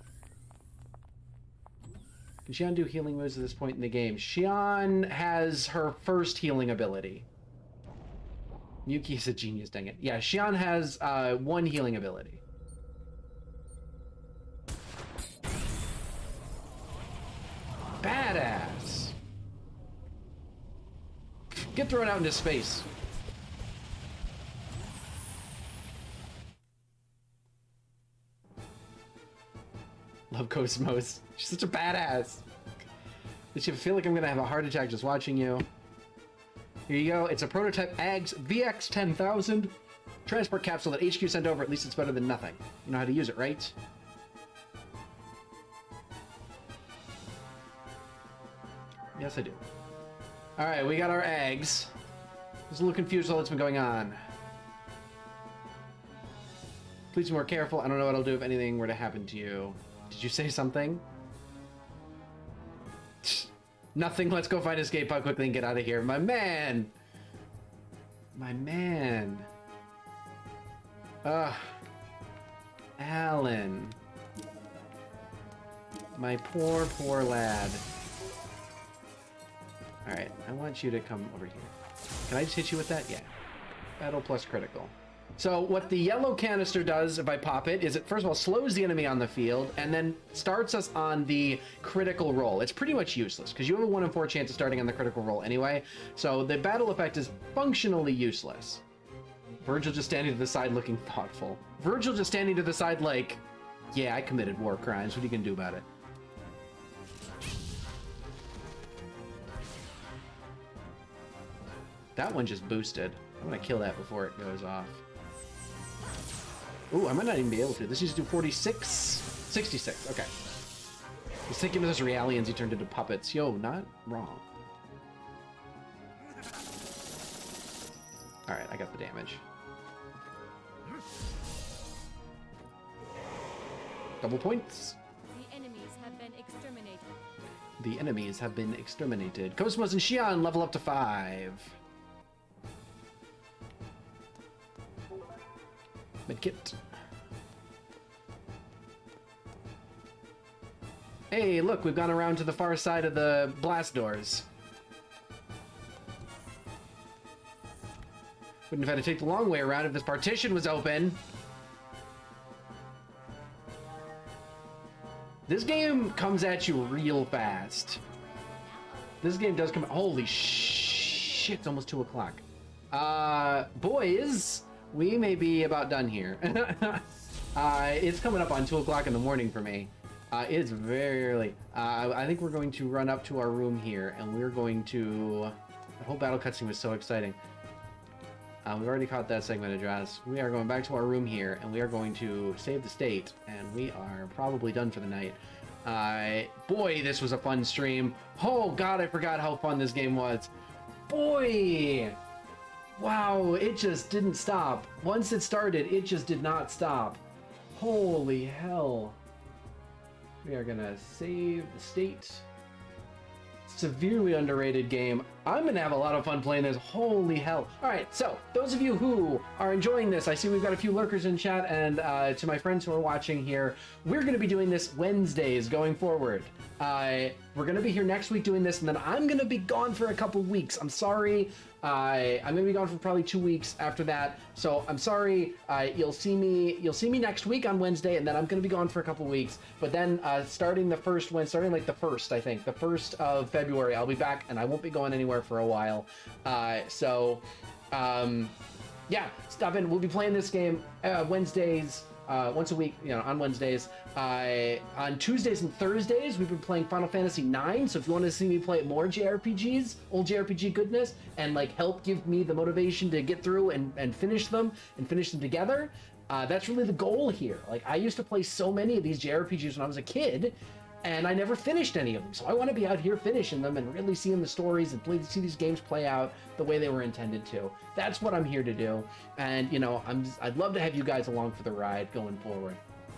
Can Xion do healing moves at this point in the game? Xion has her first healing ability. Miyuki is a genius, dang it. Yeah, Xion has 1 healing ability. Badass! Get thrown out into space. Love Cosmos. She's such a badass. I feel like I'm gonna have a heart attack just watching you. Here you go. It's a prototype AGS VX-10000 transport capsule that HQ sent over. At least it's better than nothing. You know how to use it, right? Yes, I do. All right, we got our eggs. I was a little confused with all that's been going on. Please be more careful. I don't know what I'll do if anything were to happen to you. Did you say something? Nothing. Let's go find escape pod quickly and get out of here. My man. My man. Ugh. Alan. My poor, poor lad. Alright, I want you to come over here. Can I just hit you with that? Yeah. Battle plus critical. So what the yellow canister does if I pop it is it first of all slows the enemy on the field and then starts us on the critical roll. It's pretty much useless because you have a 1 in 4 chance of starting on the critical roll anyway. So the battle effect is functionally useless. Virgil just standing to the side looking thoughtful. Virgil just standing to the side like, yeah, I committed war crimes. What are you gonna do about it? That one just boosted. I'm gonna kill that before it goes off. Ooh, I might not even be able to. This used to do 46? 66, okay. He's thinking of those Realians he turned into puppets. Yo, not wrong. Alright, I got the damage. Double points. The enemies have been exterminated. The enemies have been exterminated. Cosmos and Xion level up to 5. Medkit. Hey, look, we've gone around to the far side of the blast doors. Wouldn't have had to take the long way around if this partition was open. This game comes at you real fast. This game does come... Holy shit, it's almost 2 o'clock. Boys... We may be about done here. It's coming up on 2 o'clock in the morning for me. It's very early. I think we're going to run up to our room here, and we're going to... The whole battle cutscene was so exciting. We've already caught that segment address. We are going back to our room here, and we are going to save the state, and we are probably done for the night. Boy, this was a fun stream. Oh god, I forgot how fun this game was. Boy! Wow, it just didn't stop. Once it started, it just did not stop. Holy hell. We are gonna save the state. Severely underrated game. I'm gonna have a lot of fun playing this. Holy hell. Alright, so those of you who are enjoying this, I see we've got a few lurkers in chat, and to my friends who are watching here, we're gonna be doing this Wednesdays going forward. We're gonna be here next week doing this, and then I'm gonna be gone for a couple weeks. I'm sorry. I'm gonna be gone for probably 2 weeks after that, so I'm sorry. You'll see me next week on Wednesday, and then I'm gonna be gone for a couple weeks. But then starting like the 1st, I think, the 1st of February, I'll be back, and I won't be going anywhere for a while. Yeah, stop in. We'll be playing this game Wednesdays. once a week, on Wednesdays. On Tuesdays and Thursdays, we've been playing Final Fantasy IX. So if you want to see me play more JRPGs, old JRPG goodness, and like help give me the motivation to get through and finish them together, that's really the goal here. Like, I used to play so many of these JRPGs when I was a kid, and I never finished any of them. So I want to be out here finishing them and really seeing the stories and see these games play out the way they were intended to. That's what I'm here to do. And, I'd love to have you guys along for the ride going forward.